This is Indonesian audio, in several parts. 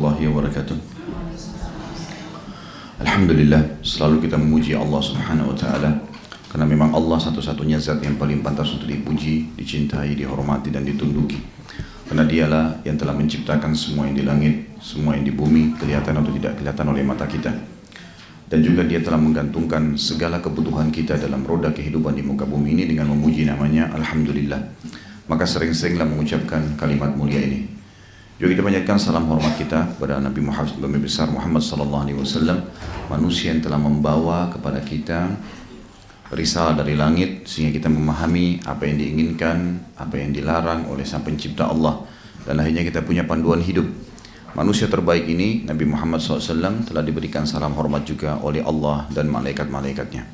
warahmatullahi wabarakatuh. Alhamdulillah, selalu kita memuji Allah subhanahu wa ta'ala, karena memang Allah satu-satunya zat yang paling pantas untuk dipuji, dicintai, dihormati dan ditunduki. Karena dialah yang telah menciptakan semua yang di langit, semua yang di bumi, kelihatan atau tidak kelihatan oleh mata kita. Dan juga dia telah menggantungkan segala kebutuhan kita dalam roda kehidupan di muka bumi ini dengan memuji namanya Alhamdulillah. Maka sering-seringlah mengucapkan kalimat mulia ini. Juga kita panjatkan salam hormat kita kepada Nabi Muhammad, Nabi besar Muhammad sallallahu alaihi wasallam, manusia yang telah membawa kepada kita risalah dari langit sehingga kita memahami apa yang diinginkan, apa yang dilarang oleh Sang Pencipta Allah, dan akhirnya kita punya panduan hidup. Manusia terbaik ini, Nabi Muhammad SAW, telah diberikan salam hormat juga oleh Allah dan malaikat-malaikatnya.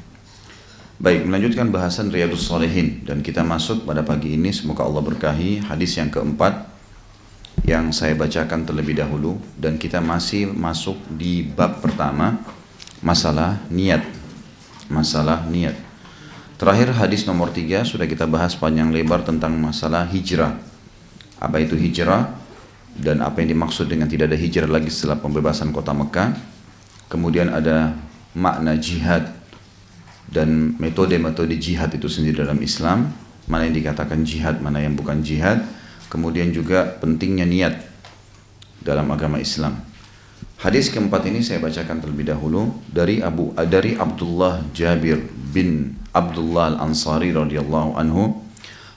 Baik, melanjutkan bahasan Riyadhus Shalihin, dan kita masuk pada pagi ini, semoga Allah berkahi, hadis yang keempat yang saya bacakan terlebih dahulu, dan kita masih masuk di bab pertama, masalah niat. Masalah niat. Terakhir hadis nomor 3 sudah kita bahas panjang lebar tentang masalah hijrah. Apa itu hijrah dan apa yang dimaksud dengan tidak ada hijrah lagi setelah pembebasan kota Mekah. Kemudian ada makna jihad dan metode-metode jihad itu sendiri dalam Islam, mana yang dikatakan jihad, mana yang bukan jihad. Kemudian juga pentingnya niat dalam agama Islam. Hadis keempat ini saya bacakan terlebih dahulu dari Abdullah Jabir bin Abdullah Al-Ansari radhiyallahu anhu.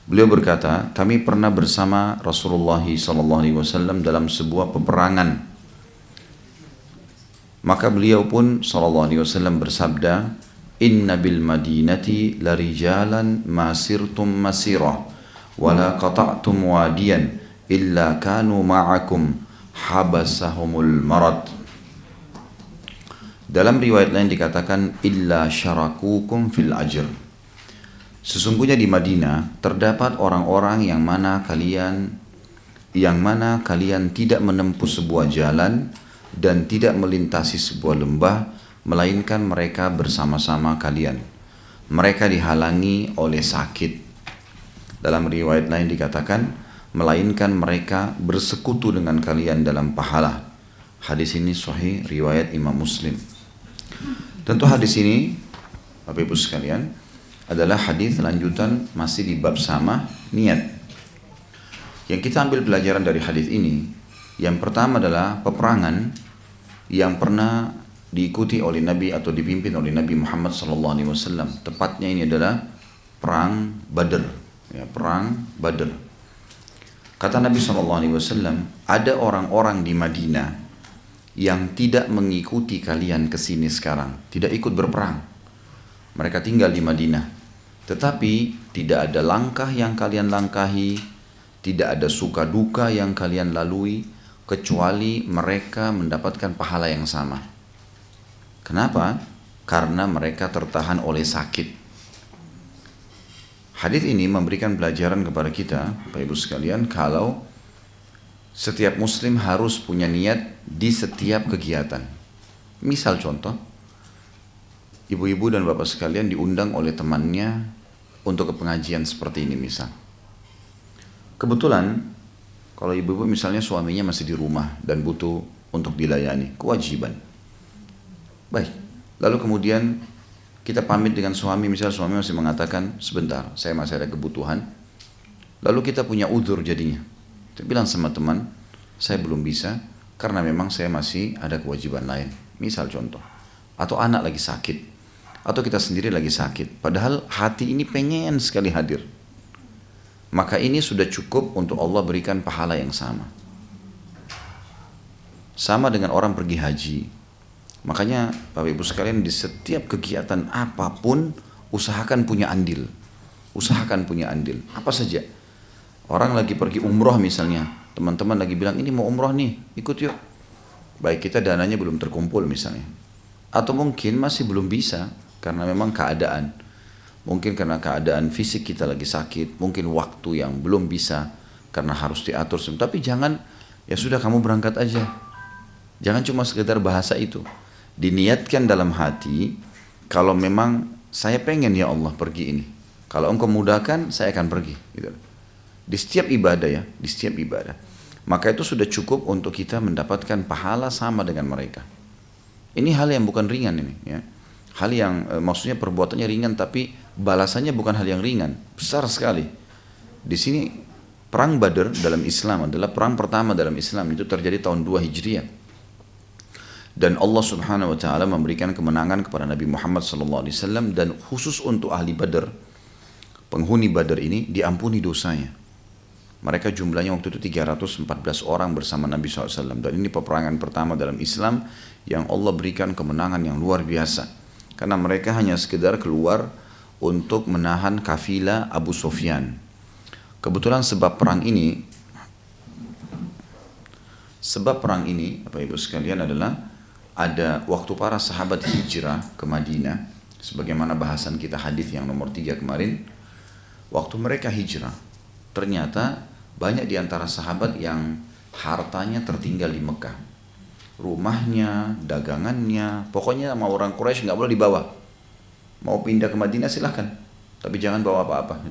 Beliau berkata, kami pernah bersama Rasulullah SAW dalam sebuah peperangan. Maka beliau pun SAW bersabda, Inna bil madinati larijalan masirtum masirah wala qata'tum wadiyan illa kanu ma'akum habasahumul marad. Dalam riwayat lain dikatakan illa syarakukum fil ajr. Sesungguhnya di Madinah terdapat orang-orang yang mana kalian tidak menempuh sebuah jalan dan tidak melintasi sebuah lembah, melainkan mereka bersama-sama kalian. Mereka dihalangi oleh sakit. Dalam riwayat lain dikatakan, melainkan mereka bersekutu dengan kalian dalam pahala. Hadis ini sahih riwayat Imam Muslim. Tentu hadis ini, Bapak Ibu sekalian, adalah hadis lanjutan masih di bab sama, niat. Yang kita ambil pelajaran dari hadis ini, yang pertama adalah peperangan yang pernah diikuti oleh Nabi atau dipimpin oleh Nabi Muhammad SAW. Tepatnya ini adalah perang Badr. Ya, perang Badr. Kata Nabi SAW, ada orang-orang di Madinah yang tidak mengikuti kalian ke sini sekarang, tidak ikut berperang. Mereka tinggal di Madinah, tetapi tidak ada langkah yang kalian langkahi, tidak ada suka duka yang kalian lalui, kecuali mereka mendapatkan pahala yang sama. Kenapa? Karena mereka tertahan oleh sakit. Hadis ini memberikan pelajaran kepada kita, Bapak Ibu sekalian, kalau setiap muslim harus punya niat di setiap kegiatan. Misal contoh, ibu-ibu dan bapak sekalian diundang oleh temannya untuk ke pengajian seperti ini misal. Kebetulan, kalau ibu-ibu misalnya suaminya masih di rumah dan butuh untuk dilayani, kewajiban. Baik, lalu kemudian kita pamit dengan suami, misalnya suami masih mengatakan, sebentar, saya masih ada kebutuhan. Lalu kita punya udzur jadinya. Kita bilang sama teman, saya belum bisa, karena memang saya masih ada kewajiban lain. Misal contoh. Atau anak lagi sakit. Atau kita sendiri lagi sakit. Padahal hati ini pengen sekali hadir. Maka ini sudah cukup untuk Allah berikan pahala yang sama. Sama dengan orang pergi haji. Makanya Bapak Ibu sekalian di setiap kegiatan apapun usahakan punya andil. Usahakan punya andil. Apa saja. Orang lagi pergi umroh misalnya. Teman-teman lagi bilang ini mau umroh nih, ikut yuk. Baik, kita dananya belum terkumpul misalnya. Atau mungkin masih belum bisa karena memang keadaan. Mungkin karena keadaan fisik kita lagi sakit. Mungkin waktu yang belum bisa karena harus diatur. Tapi jangan, ya sudah kamu berangkat aja. Jangan cuma sekedar bahasa itu. Diniatkan dalam hati, kalau memang saya pengen ya Allah pergi ini. Kalau engkau mudahkan, saya akan pergi. Gitu. Di setiap ibadah ya, di setiap ibadah. maka itu sudah cukup untuk kita mendapatkan pahala sama dengan mereka. Ini hal yang bukan ringan ini, ya. Hal yang maksudnya perbuatannya ringan tapi balasannya bukan hal yang ringan, besar sekali. Di sini perang Badar dalam Islam adalah perang pertama dalam Islam, itu terjadi tahun 2 Hijriah. Dan Allah Subhanahu wa taala memberikan kemenangan kepada Nabi Muhammad SAW, dan khusus untuk ahli Badar, penghuni Badar ini diampuni dosanya. Mereka jumlahnya waktu itu 314 orang bersama Nabi SAW. Dan ini peperangan pertama dalam Islam yang Allah berikan kemenangan yang luar biasa. Karena mereka hanya sekedar keluar untuk menahan kafilah Abu Sufyan. Kebetulan sebab perang ini, Bapak Ibu sekalian, adalah ada waktu para sahabat hijrah ke Madinah, sebagaimana bahasan kita hadis yang nomor 3 kemarin. Waktu mereka hijrah, ternyata banyak di antara sahabat yang hartanya tertinggal di Mekah. Rumahnya, dagangannya, pokoknya sama orang Quraisy nggak boleh dibawa. Mau pindah ke Madinah silahkan, tapi jangan bawa apa-apa.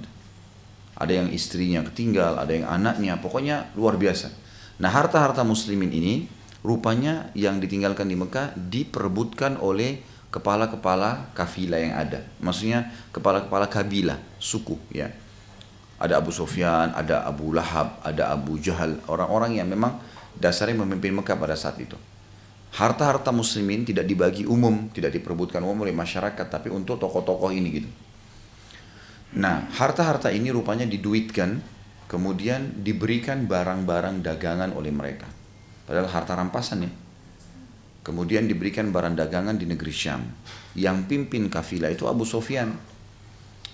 Ada yang istrinya ketinggal, ada yang anaknya, pokoknya luar biasa. Nah, harta-harta muslimin ini rupanya yang ditinggalkan di Mekah diperebutkan oleh kepala-kepala kafilah yang ada. Maksudnya kepala-kepala kabilah, suku, ya. Ada Abu Sufyan, ada Abu Lahab, ada Abu Jahal, orang-orang yang memang dasarnya memimpin Mekah pada saat itu. Harta-harta muslimin tidak dibagi umum, tidak diperebutkan umum oleh masyarakat, tapi untuk tokoh-tokoh ini gitu. Nah, harta-harta ini rupanya diduitkan, kemudian diberikan barang-barang dagangan oleh mereka. Padahal harta rampasan ya. Kemudian diberikan barang dagangan di negeri Syam. Yang pimpin kafilah itu Abu Sufyan.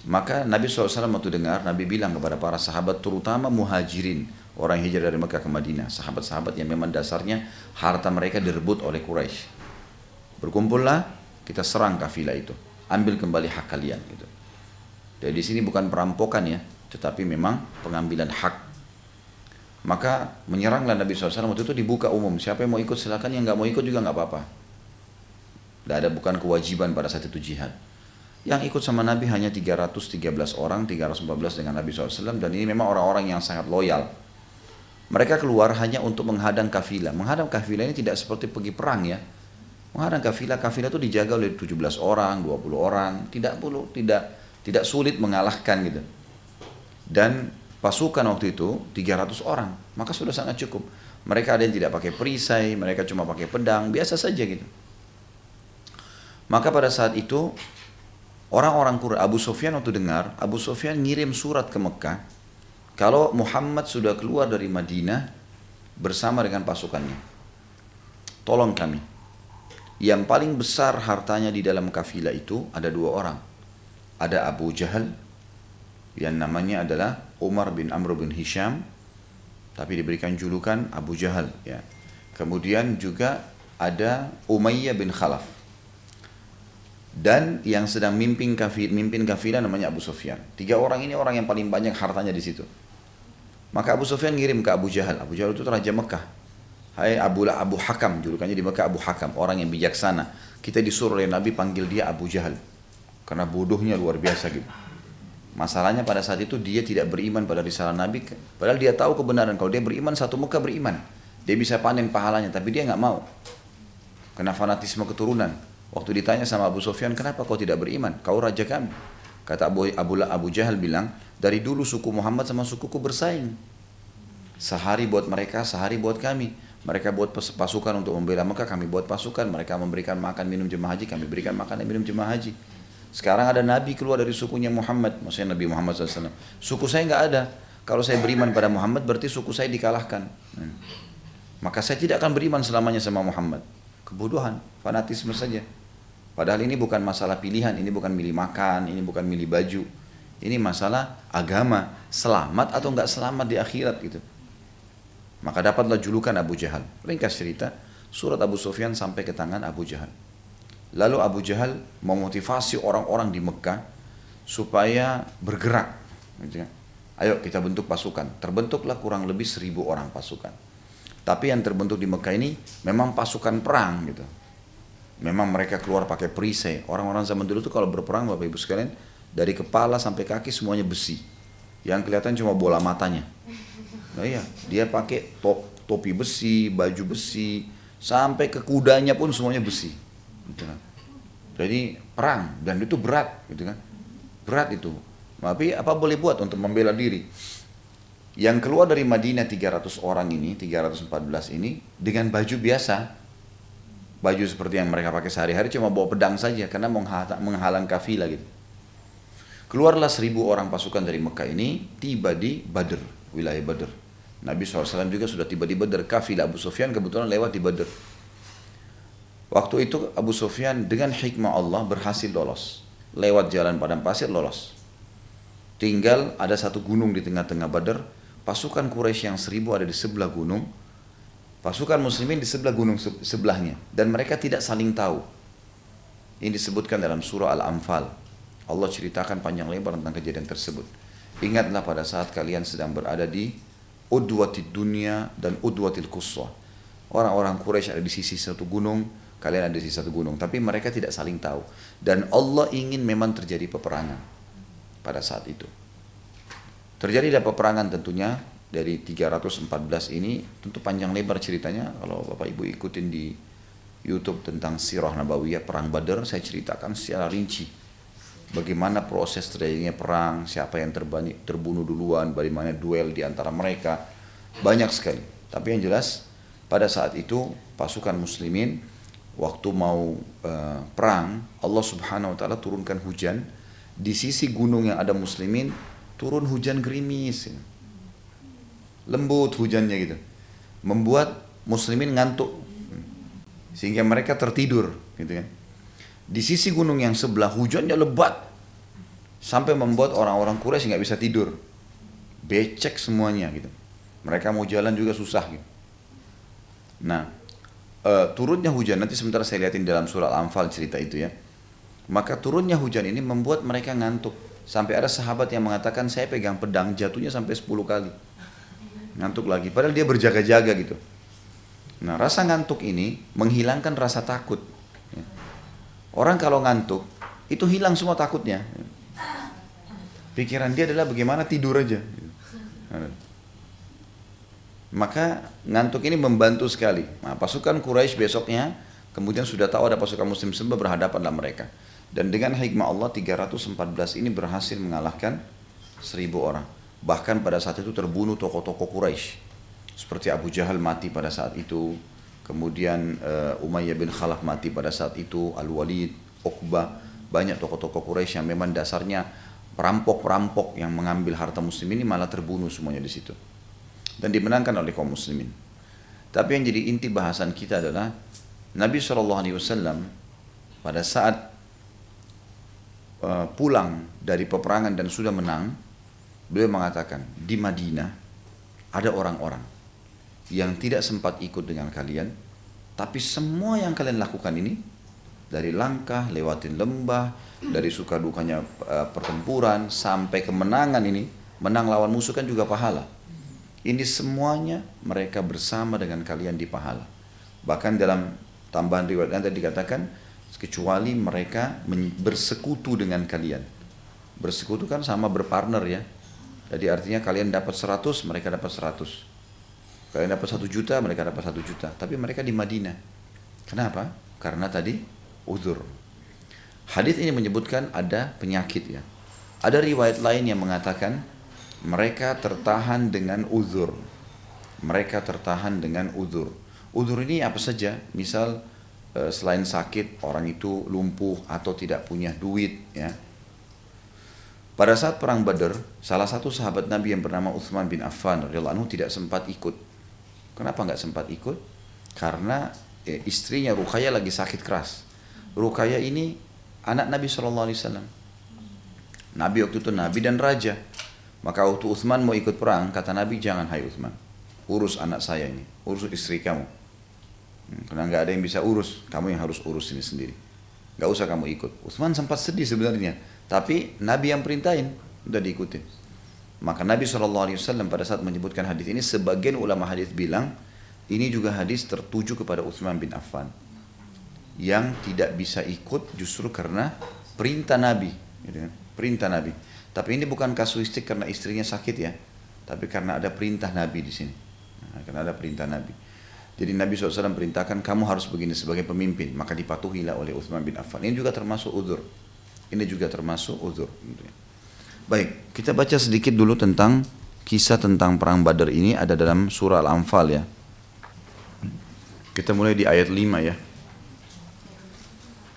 Maka Nabi SAW waktu dengar, Nabi bilang kepada para sahabat, terutama muhajirin, orang yang hijrah dari Mekah ke Madinah, sahabat-sahabat yang memang dasarnya harta mereka direbut oleh Quraisy. Berkumpullah, kita serang kafilah itu, ambil kembali hak kalian gitu. Jadi di sini bukan perampokan ya, tetapi memang pengambilan hak. Maka menyeranglah Nabi SAW, waktu itu dibuka umum, siapa yang mau ikut silakan, yang nggak mau ikut juga nggak apa-apa. Tidak ada, bukan kewajiban pada saat itu jihad. Yang ikut sama Nabi hanya 313 orang, 314 dengan Nabi SAW, dan ini memang orang-orang yang sangat loyal. Mereka keluar hanya untuk menghadang kafilah. Menghadang kafilah ini tidak seperti pergi perang ya. Menghadang kafilah itu dijaga oleh 17 orang, 20 orang, tidak sulit mengalahkan gitu. Dan pasukan waktu itu 300 orang, maka sudah sangat cukup. Mereka ada yang tidak pakai perisai, mereka cuma pakai pedang, biasa saja gitu. Maka pada saat itu orang-orang Quraisy, Abu Sufyan waktu dengar, Abu Sufyan ngirim surat ke Mekah kalau Muhammad sudah keluar dari Madinah bersama dengan pasukannya. Tolong kami. Yang paling besar hartanya di dalam kafilah itu ada 2 orang. Ada Abu Jahal yang namanya adalah Umar bin Amr bin Hisham, tapi diberikan julukan Abu Jahal ya. Kemudian juga ada Umayyah bin Khalaf. Dan yang sedang mimpin kafilah namanya Abu Sufyan. 3 orang ini orang yang paling banyak hartanya di situ. Maka Abu Sufyan ngirim ke Abu Jahal. Abu Jahal itu Raja Mekah. Hai Abu Hakam, julukannya di Mekah Abu Hakam, orang yang bijaksana. Kita disuruh oleh Nabi panggil dia Abu Jahal. Karena bodohnya luar biasa gitu. Masalahnya pada saat itu dia tidak beriman pada risalah Nabi. Padahal dia tahu kebenaran. Kalau dia beriman, satu Mekah beriman. Dia bisa panen pahalanya, tapi dia nggak mau. Karena fanatisme keturunan. Waktu ditanya sama Abu Sufyan, kenapa kau tidak beriman? Kau raja kami. Kata Abu Jahal bilang, dari dulu suku Muhammad sama sukuku bersaing. Sehari buat mereka, sehari buat kami. Mereka buat pasukan untuk membela Mekah, kami buat pasukan. Mereka memberikan makan minum jemaah haji, kami berikan makan dan minum jemaah haji. Sekarang ada Nabi keluar dari sukunya Muhammad, maksudnya Nabi Muhammad SAW. Suku saya nggak ada. Kalau saya beriman pada Muhammad, berarti suku saya dikalahkan. Maka saya tidak akan beriman selamanya sama Muhammad. Kebodohan, fanatisme saja. Padahal ini bukan masalah pilihan, ini bukan milih makan, ini bukan milih baju. Ini masalah agama, selamat atau enggak selamat di akhirat gitu. Maka dapatlah julukan Abu Jahal. Ringkas cerita, surat Abu Sufyan sampai ke tangan Abu Jahal. Lalu Abu Jahal memotivasi orang-orang di Mekah supaya bergerak. Gitu kan. Ayo kita bentuk pasukan. Terbentuklah kurang lebih 1.000 orang pasukan. Tapi yang terbentuk di Mekah ini memang pasukan perang gitu. Memang mereka keluar pakai perisai. Orang-orang zaman dulu tuh kalau berperang Bapak Ibu sekalian, dari kepala sampai kaki semuanya besi. Yang kelihatan cuma bola matanya. Nah iya, dia pakai topi besi, baju besi, sampai ke kudanya pun semuanya besi. Gitu kan. Jadi perang, dan itu berat, gitu kan. Berat itu. Tapi apa boleh buat untuk membela diri? Yang keluar dari Madinah 300 orang ini, 314 ini, dengan baju biasa. Baju seperti yang mereka pakai sehari-hari, cuma bawa pedang saja, karena menghalang kafilah gitu. Keluarlah 1000 orang pasukan dari Mekah ini, tiba di Badr, wilayah Badr. Nabi SAW juga sudah tiba di Badr, kafilah Abu Sufyan kebetulan lewat di Badr. Waktu itu Abu Sufyan dengan hikmah Allah berhasil lolos. Lewat jalan padang pasir lolos. Tinggal ada satu gunung di tengah-tengah Badr, pasukan Quraisy yang 1000 ada di sebelah gunung, pasukan muslimin di sebelah gunung sebelahnya, dan mereka tidak saling tahu. Ini disebutkan dalam surah Al-Anfal. Allah ceritakan panjang lebar tentang kejadian tersebut. Ingatlah pada saat kalian sedang berada di udwatid dunya dan udwatil quswa. Orang-orang Quraisy ada di sisi satu gunung, kalian ada di sisi satu gunung, tapi mereka tidak saling tahu. Dan Allah ingin memang terjadi peperangan pada saat itu. Terjadi peperangan tentunya. Dari 314 ini tentu panjang lebar ceritanya. Kalau Bapak Ibu ikutin di YouTube tentang Sirah Nabawiyah Perang Badar, saya ceritakan secara rinci bagaimana proses terjadinya perang, siapa yang terbunuh duluan, bagaimana duel di antara mereka, banyak sekali. Tapi yang jelas pada saat itu pasukan muslimin waktu mau perang, Allah Subhanahu wa taala turunkan hujan. Di sisi gunung yang ada muslimin turun hujan gerimis. Lembut hujannya gitu, membuat muslimin ngantuk sehingga mereka tertidur gitu kan. Di sisi gunung yang sebelah hujannya lebat sampai membuat orang-orang Quraisy nggak bisa tidur, becek semuanya gitu. Mereka mau jalan juga susah gitu. Nah, turunnya hujan, nanti sebentar saya lihatin dalam surah Al-Anfal cerita itu ya. Maka turunnya hujan ini membuat mereka ngantuk, sampai ada sahabat yang mengatakan saya pegang pedang jatuhnya sampai 10 kali. Ngantuk lagi, padahal dia berjaga-jaga gitu. Nah, rasa ngantuk ini menghilangkan rasa takut. Orang kalau ngantuk, itu hilang semua takutnya. Pikiran dia adalah bagaimana tidur aja. Maka ngantuk ini membantu sekali. Nah, pasukan Quraisy besoknya, kemudian sudah tahu ada pasukan muslim semua berhadapanlah mereka. Dan dengan hikmah Allah, 314 ini berhasil mengalahkan 1000 orang. Bahkan pada saat itu terbunuh tokoh-tokoh Quraisy seperti Abu Jahal mati pada saat itu, kemudian Umayyah bin Khalaf mati pada saat itu, Al-Walid, Uqbah, banyak tokoh-tokoh Quraisy yang memang dasarnya perampok-perampok yang mengambil harta muslimin ini malah terbunuh semuanya di situ dan dimenangkan oleh kaum muslimin. Tapi yang jadi inti bahasan kita adalah Nabi SAW pada saat pulang dari peperangan dan sudah menang, beliau mengatakan, di Madinah ada orang-orang yang tidak sempat ikut dengan kalian, tapi semua yang kalian lakukan ini, dari langkah, lewatin lembah, dari suka dukanya pertempuran, sampai kemenangan ini, menang lawan musuh kan juga pahala. Ini semuanya mereka bersama dengan kalian di pahala. Bahkan dalam tambahan riwayat yang tadi dikatakan, kecuali mereka bersekutu dengan kalian. Bersekutu kan sama berpartner ya. Jadi artinya kalian dapat 100, mereka dapat 100. Kalian dapat 1 juta, mereka dapat 1 juta. Tapi mereka di Madinah. Kenapa? Karena tadi uzur. Hadis ini menyebutkan ada penyakit ya. Ada riwayat lain yang mengatakan mereka tertahan dengan uzur. Mereka tertahan dengan uzur. Uzur ini apa saja? Misal selain sakit, orang itu lumpuh atau tidak punya duit ya. Pada saat perang Badar, salah satu sahabat Nabi yang bernama Utsman bin Affan radhiyallahu anhu tidak sempat ikut. Kenapa nggak sempat ikut? Karena istrinya Ruqayyah lagi sakit keras. Ruqayyah ini anak Nabi SAW. Nabi waktu itu Nabi dan Raja. Maka waktu Utsman mau ikut perang, kata Nabi, jangan hai Utsman, urus anak saya ini, urus istri kamu. Karena nggak ada yang bisa urus, kamu yang harus urus ini sendiri. Nggak usah kamu ikut. Utsman sempat sedih sebenarnya, tapi Nabi yang perintahin, udah diikutin. Maka Nabi SAW pada saat menyebutkan hadis ini, sebagian ulama hadis bilang ini juga hadis tertuju kepada Utsman bin Affan yang tidak bisa ikut justru karena perintah Nabi, gitu kan? Perintah Nabi. Tapi ini bukan kasuistik karena istrinya sakit ya, tapi karena ada perintah Nabi di sini. Karena ada perintah Nabi. Jadi Nabi SAW perintahkan kamu harus begini sebagai pemimpin, maka dipatuhilah oleh Utsman bin Affan. Ini juga termasuk uzur. Ini juga termasuk uzur. Baik, kita baca sedikit dulu tentang kisah tentang perang Badar ini, ada dalam surah Al-Anfal ya. Kita mulai di ayat 5 ya.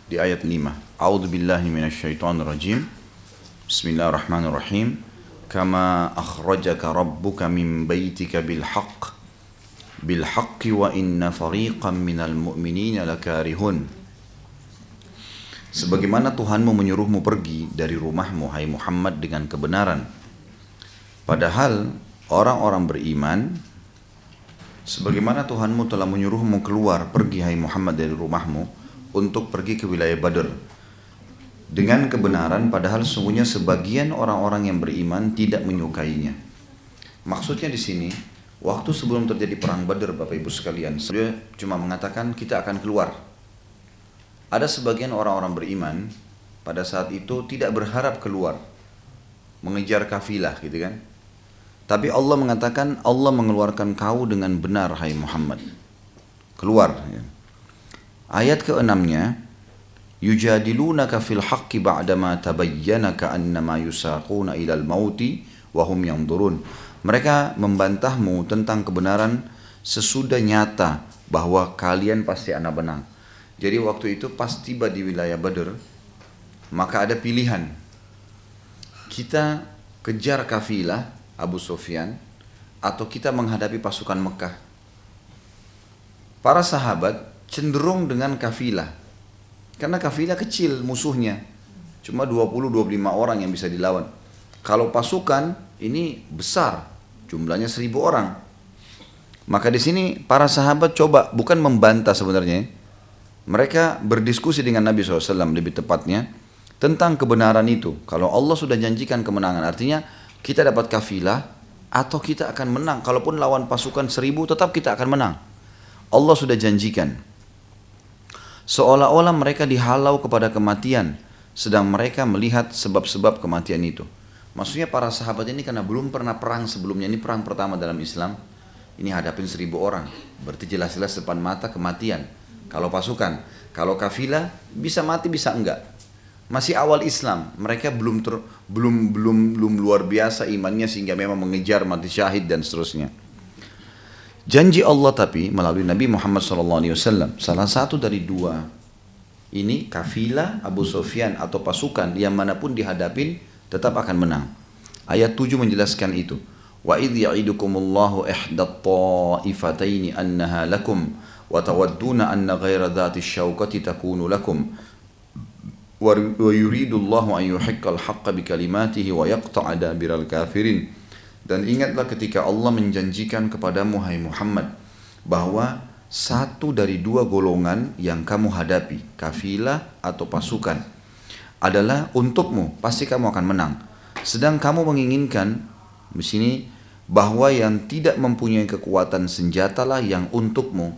Di ayat 5. A'udzubillahi minasyaitonirrajim. Bismillahirrahmanirrahim. Kama akhrajaka rabbuka min baitika bil haqqi wa inna fariqan minal mu'minina lakarihun. Sebagaimana Tuhanmu menyuruhmu pergi dari rumahmu, hai Muhammad, dengan kebenaran. Padahal orang-orang beriman, sebagaimana Tuhanmu telah menyuruhmu keluar, pergi hai Muhammad dari rumahmu, untuk pergi ke wilayah Badr. Dengan kebenaran, padahal sungguhnya sebagian orang-orang yang beriman tidak menyukainya. Maksudnya di sini, waktu sebelum terjadi perang Badr, Bapak Ibu sekalian, dia cuma mengatakan kita akan keluar. Ada sebagian orang-orang beriman pada saat itu tidak berharap keluar, mengejar kafilah gitu kan. Tapi Allah mengatakan Allah mengeluarkan kau dengan benar hai Muhammad. Keluar. Ayat ke-6-nya, yujadilunaka fil haqqi ba'dama tabayyana ka'annama yusaquna ilal mauti wa hum yanzurun. Mereka membantahmu tentang kebenaran sesudah nyata bahwa kalian pasti akan menang. Jadi waktu itu pas tiba di wilayah Badr, maka ada pilihan. Kita kejar kafilah Abu Sufyan atau kita menghadapi pasukan Mekah. Para sahabat cenderung dengan kafilah. Karena kafilah kecil musuhnya. Cuma 20-25 orang yang bisa dilawan. Kalau pasukan ini besar, jumlahnya 1000 orang. Maka di sini para sahabat coba bukan membantah sebenarnya. Mereka berdiskusi dengan Nabi SAW lebih tepatnya tentang kebenaran itu. Kalau Allah sudah janjikan kemenangan, artinya kita dapat kafilah atau kita akan menang. Kalaupun lawan pasukan 1000 tetap kita akan menang. Allah sudah janjikan. Seolah-olah mereka dihalau kepada kematian, sedang mereka melihat sebab-sebab kematian itu. Maksudnya para sahabat ini karena belum pernah perang sebelumnya, ini perang pertama dalam Islam, ini hadapin 1000 orang, berarti jelas-jelas depan mata kematian. Kalau pasukan, kalau kafilah bisa mati bisa enggak. Masih awal Islam, mereka belum luar biasa imannya sehingga memang mengejar mati syahid dan seterusnya. Janji Allah tapi melalui Nabi Muhammad SAW, salah satu dari dua ini kafilah Abu Sufyan atau pasukan yang manapun dihadapin tetap akan menang. Ayat 7 menjelaskan itu. Wa idh ya'idukumullahu ihdat ta'ifataini annaha lakum wa tawadduna anna ghaira dhati syauqati takunu lakum wa yuridu Allahu an yuhiqqal haqqa bi kalimatihi wa yaqta'a dabiral kafirin. Dan ingatlah ketika Allah menjanjikan kepadamu hai Muhammad bahwa satu dari dua golongan yang kamu hadapi, kafilah atau pasukan, adalah untukmu, pasti kamu akan menang. Sedang kamu menginginkan di sini bahwa yang tidak mempunyai kekuatan senjatalah yang untukmu.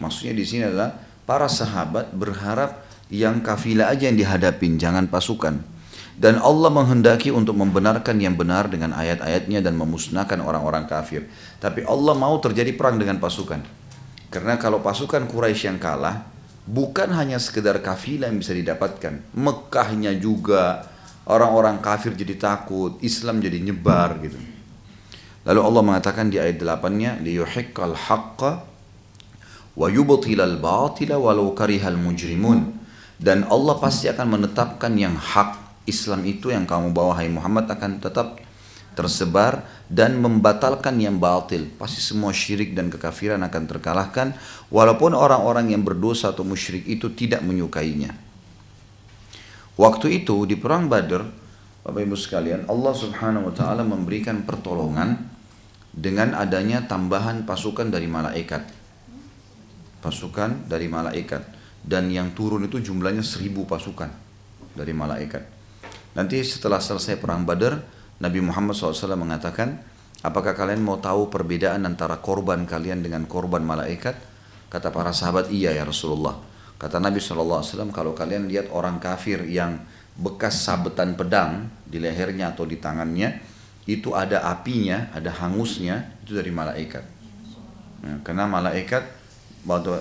Maksudnya di sini adalah para sahabat berharap yang kafilah aja yang dihadapin, jangan pasukan. Dan Allah menghendaki untuk membenarkan yang benar dengan ayat-ayatnya dan memusnahkan orang-orang kafir. Tapi Allah mau terjadi perang dengan pasukan. Karena kalau pasukan Quraisy yang kalah, bukan hanya sekedar kafilah yang bisa didapatkan. Mekahnya juga, orang-orang kafir jadi takut, Islam jadi nyebar gitu. Lalu Allah mengatakan di ayat 8-nya, liyuhiqqal haqqa wa yubtilal batila walau karihal mujrimun. Dan Allah pasti akan menetapkan yang hak. Islam itu yang kamu bawa hai Muhammad akan tetap tersebar dan membatalkan yang batil. Pasti semua syirik dan kekafiran akan terkalahkan walaupun orang-orang yang berdosa atau musyrik itu tidak menyukainya. Waktu itu di perang Badr, Bapak Ibu sekalian, Allah Subhanahu wa taala memberikan pertolongan dengan adanya tambahan pasukan dari malaikat. Pasukan dari malaikat, dan yang turun itu jumlahnya 1000 pasukan dari malaikat. Nanti setelah selesai perang Badar, Nabi Muhammad SAW mengatakan, apakah kalian mau tahu perbedaan antara korban kalian dengan korban malaikat? Kata para sahabat, iya ya Rasulullah. Kata Nabi SAW, kalau kalian lihat orang kafir yang bekas sabetan pedang di lehernya atau di tangannya, itu ada apinya, ada hangusnya, itu dari malaikat. Ya, karena malaikat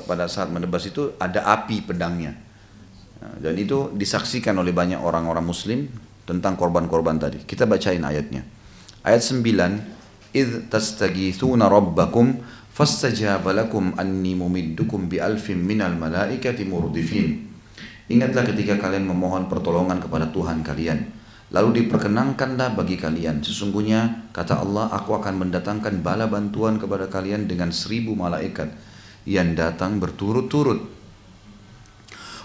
pada saat menebas itu ada api pedangnya. Dan itu disaksikan oleh banyak orang-orang muslim tentang korban-korban tadi. Kita bacain ayatnya. Ayat 9, "Idz tastaghitsuna rabbakum fastajaba lakum anni mumiddukum bi alfin minal malaikati murdifin." Ingatlah ketika kalian memohon pertolongan kepada Tuhan kalian, lalu diperkenankanlah bagi kalian. Sesungguhnya, kata Allah, aku akan mendatangkan bala bantuan kepada kalian dengan 1000 malaikat yang datang berturut-turut.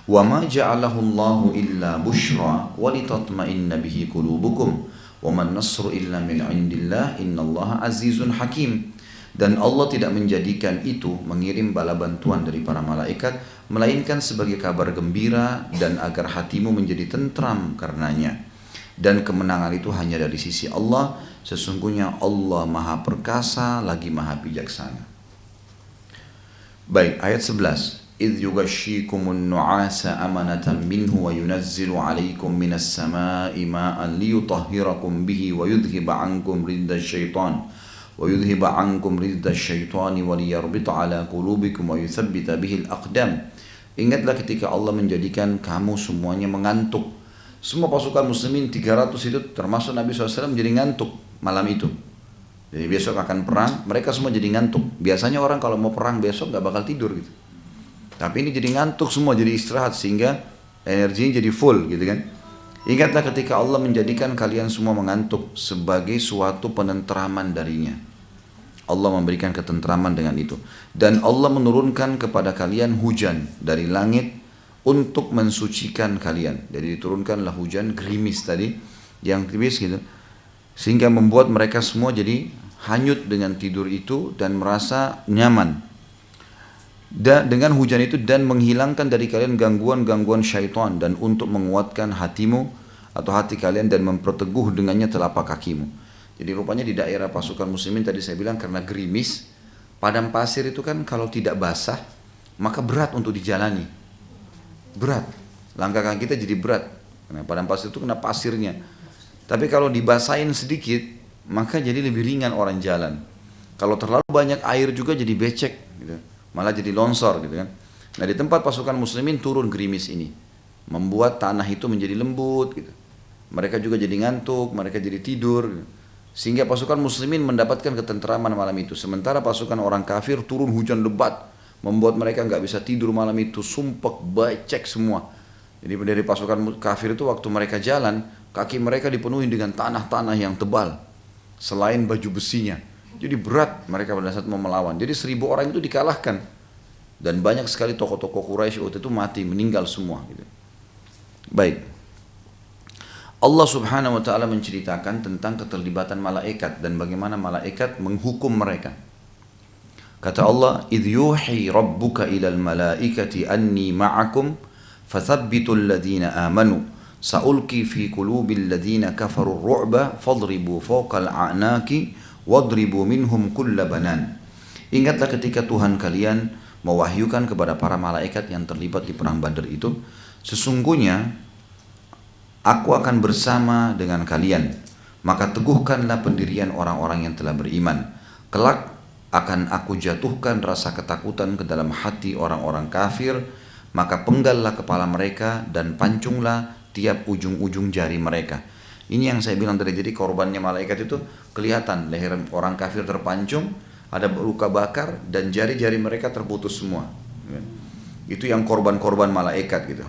وَمَا جَعَلَهُ اللَّهُ إِلَّا بُشْرًا وَلِتَطْمَئِنَّ بِهِ قُلُوبُكُمْ وَمَا النَّصْرُ إِلَّا مِنْ عِنْدِ اللَّهِ إِنَّ اللَّهَ عَزِيزٌ حَكِيمٌ. Dan Allah tidak menjadikan itu, mengirim bala bantuan dari para malaikat, melainkan sebagai kabar gembira dan agar hatimu menjadi tentram karenanya. Dan kemenangan itu hanya dari sisi Allah. Sesungguhnya Allah Maha Perkasa lagi Maha Bijaksana. Baik, ayat 11. إِذْ يُغَشِّيكُمُ النُّعَاسَ أَمَنَةً مِّنْهُ وَيُنَزِّلُ عَلَيْكُم مِّنَ السَّمَاءِ مَاءً لِيُطَهِّرَكُم بِهِ وَيُذْهِبَ عَنكُم رِجْزَ الشَّيْطَانِ وَلِيَرْبِطَ عَلَى قُلُوبِكُمْ وَيُثَبِّتَ بِهِ الْأَقْدَامَ. Ingatlah ketika Allah menjadikan kamu semuanya mengantuk. Semua pasukan muslimin 300 itu termasuk Nabi SAW menjadi ngantuk malam itu. Jadi besok akan perang, mereka semua jadi ngantuk. Biasanya orang kalau mau perang besok gak bakal tidur gitu. Tapi ini jadi ngantuk semua, jadi istirahat sehingga energinya jadi full gitu kan. Ingatlah ketika Allah menjadikan kalian semua mengantuk sebagai suatu penentraman darinya. Allah memberikan ketentraman dengan itu. Dan Allah menurunkan kepada kalian hujan dari langit untuk mensucikan kalian. Jadi diturunkanlah hujan gerimis tadi, yang gerimis gitu. Sehingga membuat mereka semua jadi hanyut dengan tidur itu dan merasa nyaman. Dengan hujan itu dan menghilangkan dari kalian gangguan-gangguan syaitan dan untuk menguatkan hatimu atau hati kalian dan memperteguh dengannya telapak kakimu. Jadi rupanya di daerah pasukan muslimin tadi saya bilang karena gerimis, padang pasir itu kan kalau tidak basah maka berat untuk dijalani. Berat. Langkah kaki kita jadi berat. Karena padang pasir itu kena pasirnya. Tapi kalau dibasahin sedikit maka jadi lebih ringan orang jalan. Kalau terlalu banyak air juga jadi becek gitu. Malah jadi longsor gitu kan. Nah di tempat pasukan muslimin turun gerimis ini, membuat tanah itu menjadi lembut gitu. Mereka juga jadi ngantuk, mereka jadi tidur gitu. Sehingga pasukan muslimin mendapatkan ketenteraman malam itu. Sementara pasukan orang kafir turun hujan lebat, membuat mereka nggak bisa tidur malam itu, sumpek, becek semua. Jadi dari pasukan kafir itu waktu mereka jalan, kaki mereka dipenuhi dengan tanah-tanah yang tebal, selain baju besinya. Jadi berat mereka pada saat mau melawan. Jadi 1000 orang itu dikalahkan. Dan banyak sekali tokoh-tokoh Quraisy waktu itu mati, meninggal semua. Gitu. Baik. Allah subhanahu wa ta'ala menceritakan tentang keterlibatan malaikat dan bagaimana malaikat menghukum mereka. Kata Allah, "Idh yuhi rabbuka ilal malaikati anni ma'akum fathabbitul ladhina amanu sa'ulki fi qulubil ladhina kafarur ru'ba fadribu fawqal a'naki wadribu minhum kulla banan." Ingatlah ketika Tuhan kalian mewahyukan kepada para malaikat yang terlibat di perang Badar itu, sesungguhnya aku akan bersama dengan kalian, maka teguhkanlah pendirian orang-orang yang telah beriman. Kelak akan aku jatuhkan rasa ketakutan ke dalam hati orang-orang kafir, maka penggallah kepala mereka dan pancunglah tiap ujung-ujung jari mereka. Ini yang saya bilang tadi, jadi korbannya malaikat itu kelihatan leher orang kafir terpancung, ada luka bakar dan jari-jari mereka terputus semua. Itu yang korban-korban malaikat gitu.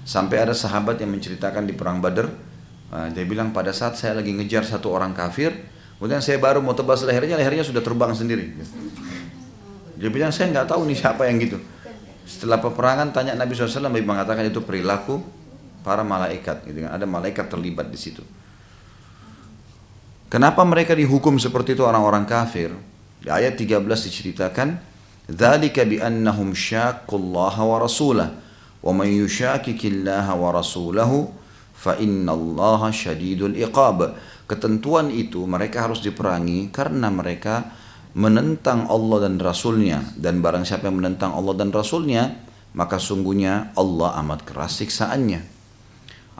Sampai ada sahabat yang menceritakan di perang Badar, dia bilang pada saat saya lagi ngejar satu orang kafir, kemudian saya baru mau tebas lehernya sudah terbang sendiri. Dia bilang saya nggak tahu nih siapa yang gitu. Setelah peperangan tanya Nabi SAW, Nabi mengatakan itu perilaku para malaikat, gitu kan. Ada malaikat terlibat di situ. Kenapa mereka dihukum seperti itu orang-orang kafir? Di ayat 13 diceritakan, "Dzalika bi annahum syaqqullaha wa rasulahu, wa man yushaqiqillaha wa rasulahu fa innallaha syadidul iqab." Ketentuan itu mereka harus diperangi karena mereka menentang Allah dan Rasulnya, dan barang siapa yang menentang Allah dan Rasulnya maka sungguhnya Allah amat keras siksaannya.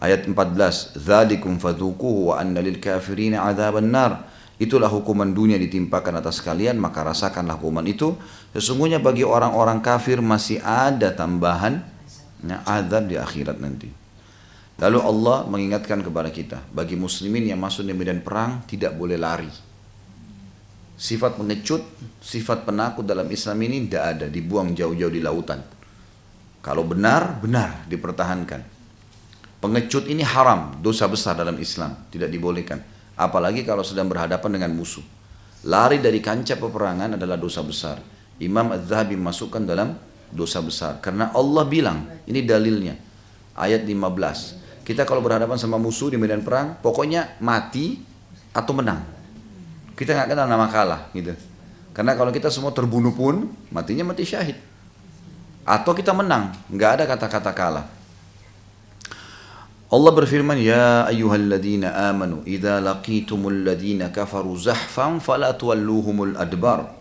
Ayat 14, "Dzalikum fadzuquhu wa anna lil kafirina 'adzaban nar." itulah hukuman dunia ditimpakan atas kalian, maka rasakanlah hukuman itu. Sesungguhnya bagi orang-orang kafir masih ada tambahan azab di akhirat nanti. Lalu Allah mengingatkan kepada kita, bagi muslimin yang masuk di medan perang tidak boleh lari. Sifat pengecut, sifat penakut dalam Islam ini tidak ada, dibuang jauh-jauh di lautan. Kalau benar, benar dipertahankan. Pengecut ini haram, dosa besar dalam Islam, tidak dibolehkan. Apalagi kalau sedang berhadapan dengan musuh. Lari dari kancah peperangan adalah dosa besar. Imam Az-Zahabi masukkan dalam dosa besar. Karena Allah bilang, ini dalilnya, ayat 15. Kita kalau berhadapan sama musuh di medan perang, pokoknya mati atau menang. Kita nggak kenal nama kalah, gitu. Karena kalau kita semua terbunuh pun, matinya mati syahid. Atau kita menang, nggak ada kata-kata kalah. Allah berfirman, Ya ayyuhalladzina amanu, idza laqitumul ladzina kafaru zahfan fala tuwalluhumul adbar.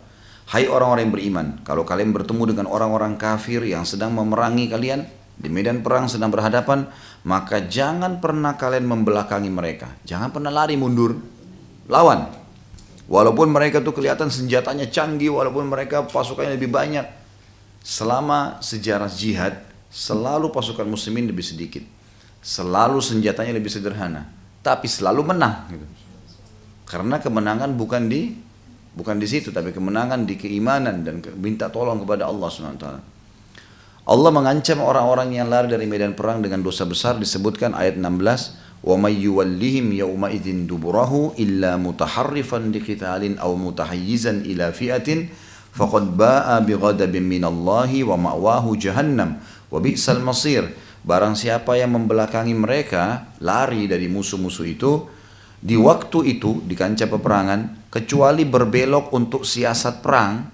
Hai orang-orang yang beriman, kalau kalian bertemu dengan orang-orang kafir yang sedang memerangi kalian, di medan perang sedang berhadapan, maka jangan pernah kalian membelakangi mereka. Jangan pernah lari mundur, lawan. Walaupun mereka tuh kelihatan senjatanya canggih, walaupun mereka pasukannya lebih banyak. Selama sejarah jihad, selalu pasukan muslimin lebih sedikit. Selalu senjatanya lebih sederhana. Tapi selalu menang. Gitu. Karena kemenangan bukan di situ, tapi kemenangan di keimanan dan minta tolong kepada Allah SWT. Allah mengancam orang-orang yang lari dari medan perang dengan dosa besar, disebutkan ayat 16. وَمَنْ يُوَلِّهِمْ يَوْمَئِذٍ دُبُرَهُ إِلَّا مُتَحَرِّفًا لِقِتَالٍ أَوْ مُتَحَيِّزًا إِلَى فِئَةٍ فَقَدْ بَاءَ بِغَضَبٍ مِّنَ اللَّهِ وَمَأْوَاهُ جَهَنَّمُ وَبِئْسَ الْمَصِيرُ. Barang siapa yang membelakangi mereka, lari dari musuh-musuh itu, di waktu itu, di kancah peperangan, kecuali berbelok untuk siasat perang,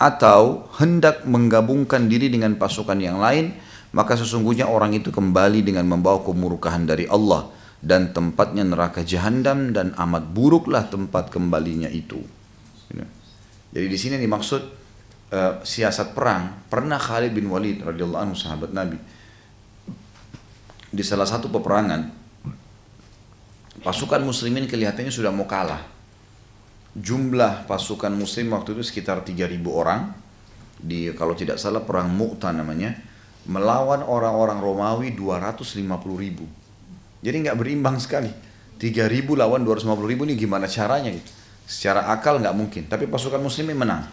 atau hendak menggabungkan diri dengan pasukan yang lain, maka sesungguhnya orang itu kembali dengan membawa kemurkaan dari Allah, dan tempatnya neraka jahanam, dan amat buruklah tempat kembalinya itu. Jadi di sini dimaksud siasat perang. Pernah Khalid bin Walid radhiyallahu anhu, sahabat Nabi, di salah satu peperangan, pasukan muslimin kelihatannya sudah mau kalah. Jumlah pasukan muslim waktu itu sekitar 3.000 orang, kalau tidak salah perang Mu'tah namanya, melawan orang-orang Romawi 250.000. Jadi nggak berimbang sekali. 3.000 lawan 250.000 ini gimana caranya gitu? Secara akal nggak mungkin. Tapi pasukan muslimin menang.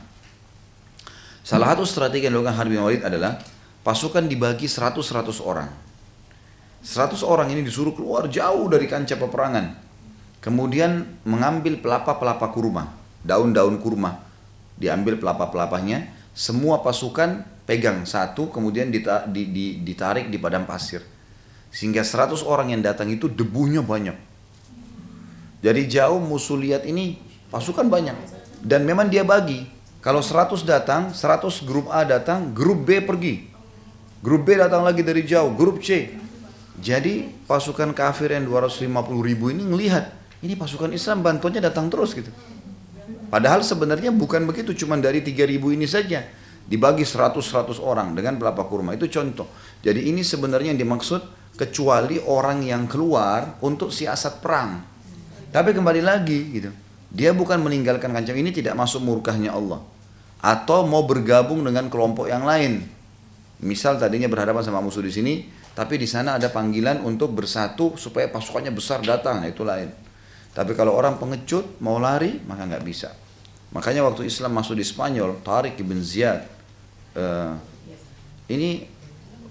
Salah satu strategi yang dilakukan Khalid bin Walid adalah pasukan dibagi 100 orang. 100 orang ini disuruh keluar jauh dari kancah peperangan. Kemudian mengambil pelapa-pelapa kurma, daun-daun kurma. Diambil pelapa-pelapanya, semua pasukan pegang satu, kemudian ditarik di padang pasir. Sehingga 100 orang yang datang itu debunya banyak. Dari jauh musuh lihat ini pasukan banyak. Dan memang dia bagi. Kalau 100 datang, 100 grup A datang, grup B pergi. Grup B datang lagi dari jauh, grup C. Jadi pasukan kafir yang 250.000 ini ngelihat, ini pasukan Islam bantuannya datang terus gitu. Padahal sebenarnya bukan begitu, cuma dari 3.000 ini saja. Dibagi 100 orang dengan pelapa kurma, itu contoh. Jadi ini sebenarnya yang dimaksud, kecuali orang yang keluar untuk siasat perang. Tapi kembali lagi gitu, dia bukan meninggalkan kancah ini, tidak masuk murkahnya Allah, atau mau bergabung dengan kelompok yang lain. Misal tadinya berhadapan sama musuh di sini, tapi di sana ada panggilan untuk bersatu supaya pasukannya besar datang, itu lain. Tapi kalau orang pengecut mau lari, maka nggak bisa. Makanya waktu Islam masuk di Spanyol, Tariq ibn Ziyad,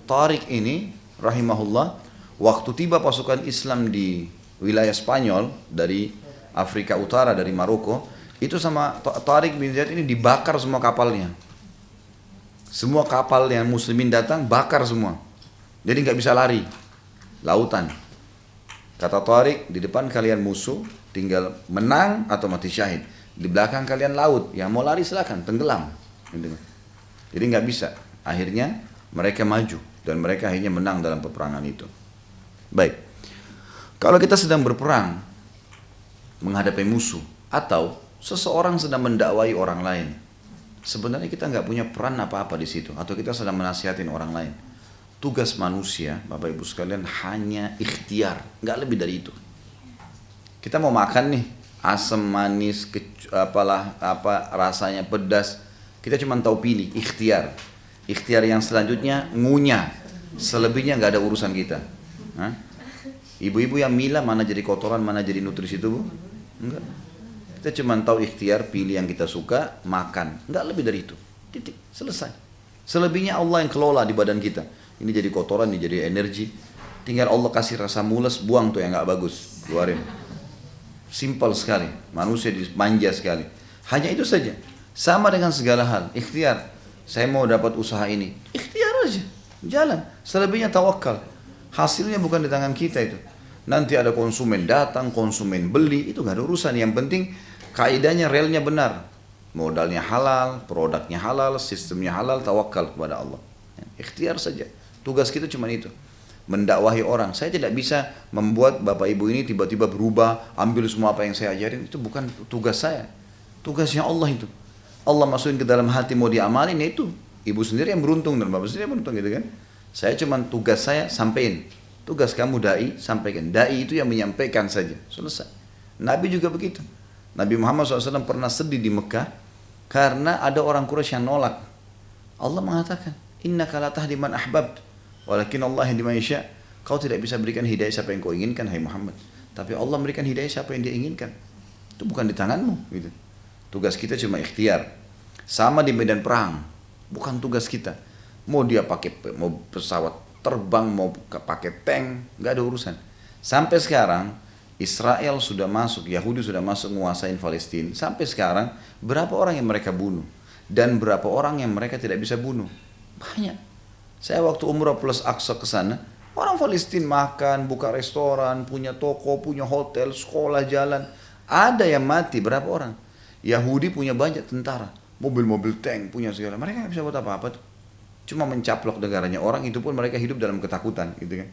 Tariq ini rahimahullah, waktu tiba pasukan Islam di wilayah Spanyol dari Afrika Utara, dari Maroko, itu sama Tariq bin Ziyad ini dibakar semua kapalnya. Semua kapal yang muslimin datang bakar semua. Jadi nggak bisa lari, lautan. Kata Tariq, di depan kalian musuh, tinggal menang atau mati syahid. Di belakang kalian laut, yang mau lari silakan, tenggelam. Jadi nggak bisa. Akhirnya mereka maju dan mereka akhirnya menang dalam peperangan itu. Baik, kalau kita sedang berperang menghadapi musuh atau seseorang sedang mendakwai orang lain, sebenarnya kita nggak punya peran apa-apa di situ, atau kita sedang menasihatin orang lain. Tugas manusia, Bapak Ibu sekalian, hanya ikhtiar, nggak lebih dari itu. Kita mau makan nih, asam, manis, rasanya pedas. Kita cuma tahu pilih, ikhtiar. Ikhtiar yang selanjutnya ngunyah. Selebihnya nggak ada urusan kita. Hah? Ibu-ibu yang milah mana jadi kotoran, mana jadi nutrisi tubuh? Enggak. Kita cuma tahu ikhtiar, pilih yang kita suka, makan. Enggak lebih dari itu. Titik, selesai. Selebihnya Allah yang kelola di badan kita. Ini jadi kotoran, ini jadi energi. Tinggal Allah kasih rasa mules, buang tuh yang nggak bagus, keluarin. Simpel sekali, manusia dimanja sekali. Hanya itu saja. Sama dengan segala hal, ikhtiar. Saya mau dapat usaha ini, ikhtiar aja, jalan. Selebihnya tawakal. Hasilnya bukan di tangan kita itu. Nanti ada konsumen datang, konsumen beli, itu nggak ada urusan. Yang penting kaidahnya, relnya benar. Modalnya halal, produknya halal, sistemnya halal, tawakal kepada Allah. Ikhtiar saja. Tugas kita cuma itu. Mendakwahi orang. Saya tidak bisa membuat bapak ibu ini tiba-tiba berubah, ambil semua apa yang saya ajarin. Itu bukan tugas saya. Tugasnya Allah itu. Allah masukin ke dalam hati mau diamalin, itu ibu sendiri yang beruntung dan bapak sendiri yang beruntung, gitu kan. Saya cuma tugas saya sampein. Tugas kamu dai, sampaikan. Dai itu yang menyampaikan saja, selesai. Nabi juga begitu. Nabi Muhammad SAW pernah sedih di Mekah karena ada orang Quraisy yang nolak. Allah mengatakan, innaka la tahdi man ahbabt walakin Allah yahdi man yasha. Kau tidak bisa berikan hidayah siapa yang kau inginkan, hai Muhammad. Tapi Allah memberikan hidayah siapa yang dia inginkan. Itu bukan di tanganmu, gitu. Tugas kita cuma ikhtiar. Sama di medan perang, bukan tugas kita. Mau dia pakai mau pesawat terbang, mau pakai tank, nggak ada urusan. Sampai sekarang Israel sudah masuk, Yahudi sudah masuk menguasain Palestina. Sampai sekarang berapa orang yang mereka bunuh dan berapa orang yang mereka tidak bisa bunuh? Banyak. Saya waktu umrah plus Aqsa ke sana, orang Palestina makan, buka restoran, punya toko, punya hotel, sekolah, jalan. Ada yang mati, berapa orang? Yahudi punya banyak tentara, mobil-mobil tank, punya segala. Mereka nggak bisa buat apa-apa tuh. Cuma mencaplok negaranya orang, itu pun mereka hidup dalam ketakutan, gitu kan.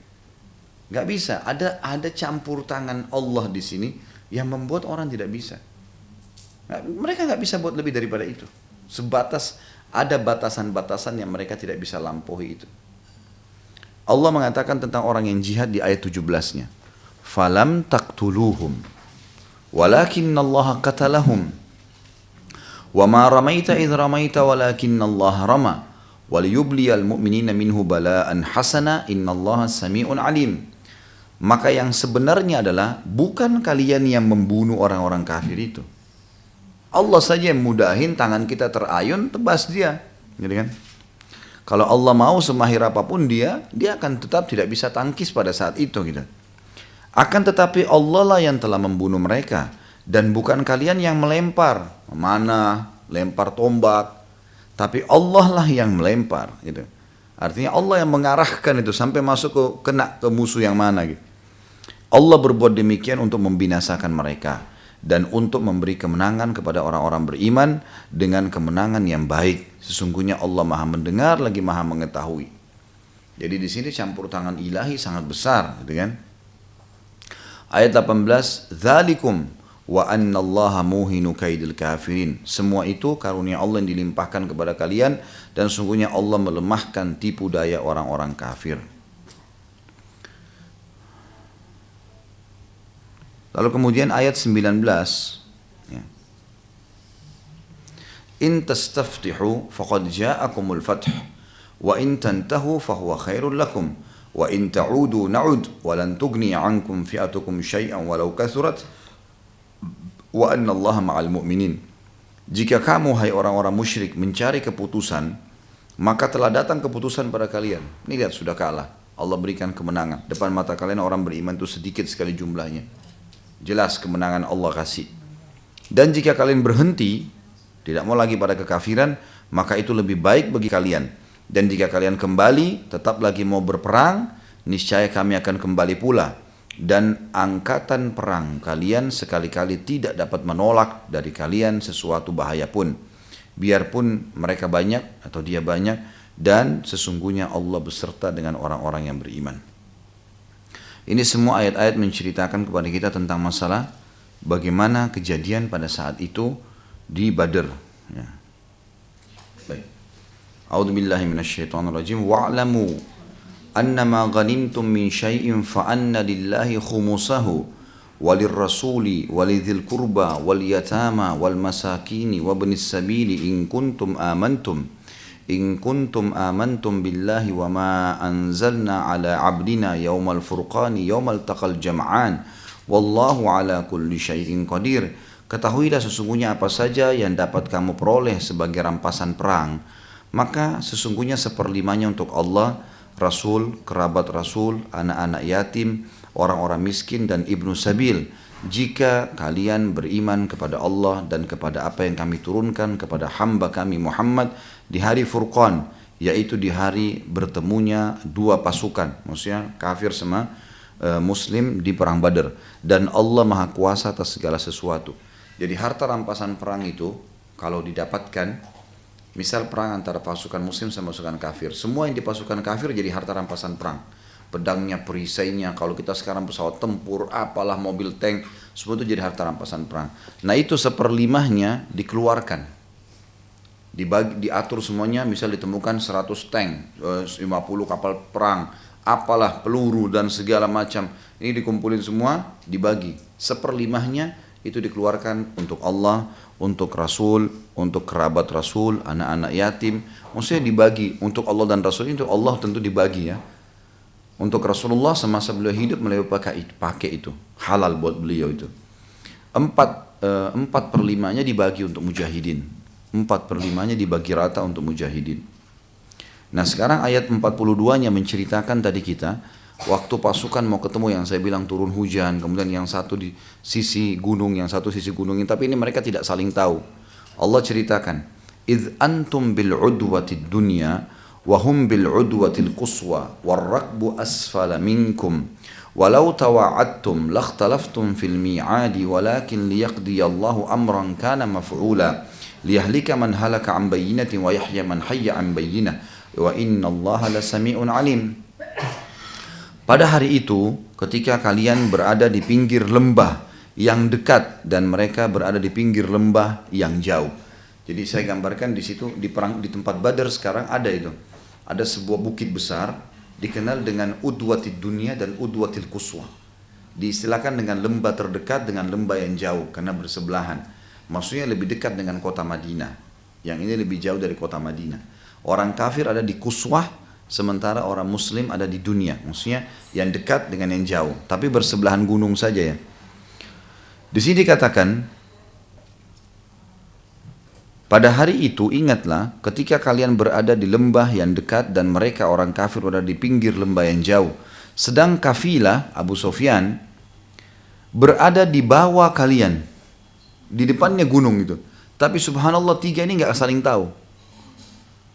Nggak bisa, ada campur tangan Allah di sini yang membuat orang tidak bisa. Mereka nggak bisa buat lebih daripada itu. Sebatas ada batasan-batasan yang mereka tidak bisa lampaui itu. Allah mengatakan tentang orang yang jihad di ayat 17-nya. Falam taqtuluhum walakinnallaha qatalahum wa ma ramaita idh ramaita walakinnallaha rama waliyubliyal mu'minina minhu bala'an hasana innallaha sami'un alim. Maka yang sebenarnya adalah bukan kalian yang membunuh orang-orang kafir itu. Allah saja yang mudahin, tangan kita terayun, tebas dia, gitu kan? Kalau Allah mau semahir apapun dia akan tetap tidak bisa tangkis pada saat itu, gitu. Akan tetapi Allah lah yang telah membunuh mereka dan bukan kalian yang melempar, memanah, lempar tombak, tapi Allah lah yang melempar, gitu. Artinya Allah yang mengarahkan itu sampai masuk kena ke musuh yang mana, gitu. Allah berbuat demikian untuk membinasakan mereka dan untuk memberi kemenangan kepada orang-orang beriman dengan kemenangan yang baik. Sesungguhnya Allah Maha mendengar lagi Maha mengetahui. Jadi di sini campur tangan ilahi sangat besar, gitu kan? Ayat 18, "Dzalikum wa annallaha muhinu kaidil kafirin." Semua itu karunia Allah yang dilimpahkan kepada kalian dan sungguhnya Allah melemahkan tipu daya orang-orang kafir. Lalu kemudian ayat 19, ya. In tastaftihu faqad ja'akumul fath wa in tantahu fahuwa khairul lakum wa in ta'udu na'ud wa lan tughni 'ankum fi'atukum syai'an walau kathurat wa anna Allaha ma'al mu'minin. Jika kamu hai orang-orang musyrik mencari keputusan, maka telah datang keputusan pada kalian. Ini lihat sudah kalah. Allah berikan kemenangan. Depan mata kalian orang beriman itu sedikit sekali jumlahnya. Jelas kemenangan Allah kasih. Dan jika kalian berhenti, tidak mau lagi pada kekafiran, maka itu lebih baik bagi kalian. Dan jika kalian kembali, tetap lagi mau berperang, niscaya kami akan kembali pula. Dan angkatan perang kalian sekali-kali tidak dapat menolak dari kalian sesuatu bahaya pun. Biarpun mereka banyak atau dia banyak, dan sesungguhnya Allah beserta dengan orang-orang yang beriman. Ini semua ayat-ayat menceritakan kepada kita tentang masalah bagaimana kejadian pada saat itu di Badr. Ya. Baik. A'udzubillahi minasyaitonirrajim. Wa'lamu annama ghanimtum min syai'in fa anna lillahi khumusahu walirrasuli walidhil qurba wal yatama wal masakini wabnis sabili in kuntum amantum billahi wa ma anzalna ala abdina yawmal furqani yawmal taqal jam'an wallahu ala kulli syai'in qadir. Ketahuilah sesungguhnya apa saja yang dapat kamu peroleh sebagai rampasan perang, maka sesungguhnya seperlimanya untuk Allah, Rasul, kerabat Rasul, anak-anak yatim, orang-orang miskin dan ibnu sabil, jika kalian beriman kepada Allah dan kepada apa yang kami turunkan kepada hamba kami Muhammad di hari Furqan, yaitu di hari bertemunya dua pasukan, maksudnya kafir sama Muslim di perang Badar, dan Allah Maha Kuasa atas segala sesuatu. Jadi harta rampasan perang itu kalau didapatkan, misal perang antara pasukan Muslim sama pasukan kafir, semua yang di pasukan kafir jadi harta rampasan perang. Pedangnya, perisainya, kalau kita sekarang pesawat tempur, apalah mobil tank, semua itu jadi harta rampasan perang. Nah itu seperlimahnya dikeluarkan. Diatur semuanya, misal ditemukan 100 tank, 50 kapal perang, apalah peluru dan segala macam, ini dikumpulin semua, dibagi. Seperlimahnya itu dikeluarkan untuk Allah, untuk Rasul, untuk kerabat Rasul, anak-anak yatim. Maksudnya dibagi untuk Allah dan Rasul, itu Allah tentu dibagi ya. Untuk Rasulullah semasa beliau hidup beliau pakai itu, halal buat beliau itu. 4/5-nya dibagi untuk mujahidin. 4/5-nya dibagi rata untuk mujahidin. Nah sekarang ayat 42-nya menceritakan tadi kita, waktu pasukan mau ketemu yang saya bilang turun hujan, kemudian yang satu di sisi gunung, yang satu sisi gunung, tapi ini mereka tidak saling tahu. Allah ceritakan, "Idz antum bil udwatid dunya wa hum bil udwatil quswa war rakbu asfala minkum walau tawa'adtum lakhtalaftum fil mi'adi walakin liyaqdiyallahu amran kana maf'ula." Liyahlika man halaka an bayyinatin wa yahya man hayya an bayyinah wa innallaha lasami'un alim. Pada hari itu ketika kalian berada di pinggir lembah yang dekat dan mereka berada di pinggir lembah yang jauh. Jadi saya gambarkan di situ di tempat Badar sekarang ada itu. Ada sebuah bukit besar dikenal dengan udwatid dunia dan udwatil quswa. Diistilahkan dengan lembah terdekat dengan lembah yang jauh karena bersebelahan. Maksudnya lebih dekat dengan kota Madinah. Yang ini lebih jauh dari kota Madinah. Orang kafir ada di Quswah, sementara orang Muslim ada di dunia. Maksudnya yang dekat dengan yang jauh. Tapi bersebelahan gunung saja ya. Di sini dikatakan, pada hari itu ingatlah ketika kalian berada di lembah yang dekat dan mereka orang kafir berada di pinggir lembah yang jauh. Sedang kafilah Abu Sufyan berada di bawah kalian. Di depannya gunung itu. Tapi subhanallah tiga ini nggak saling tahu.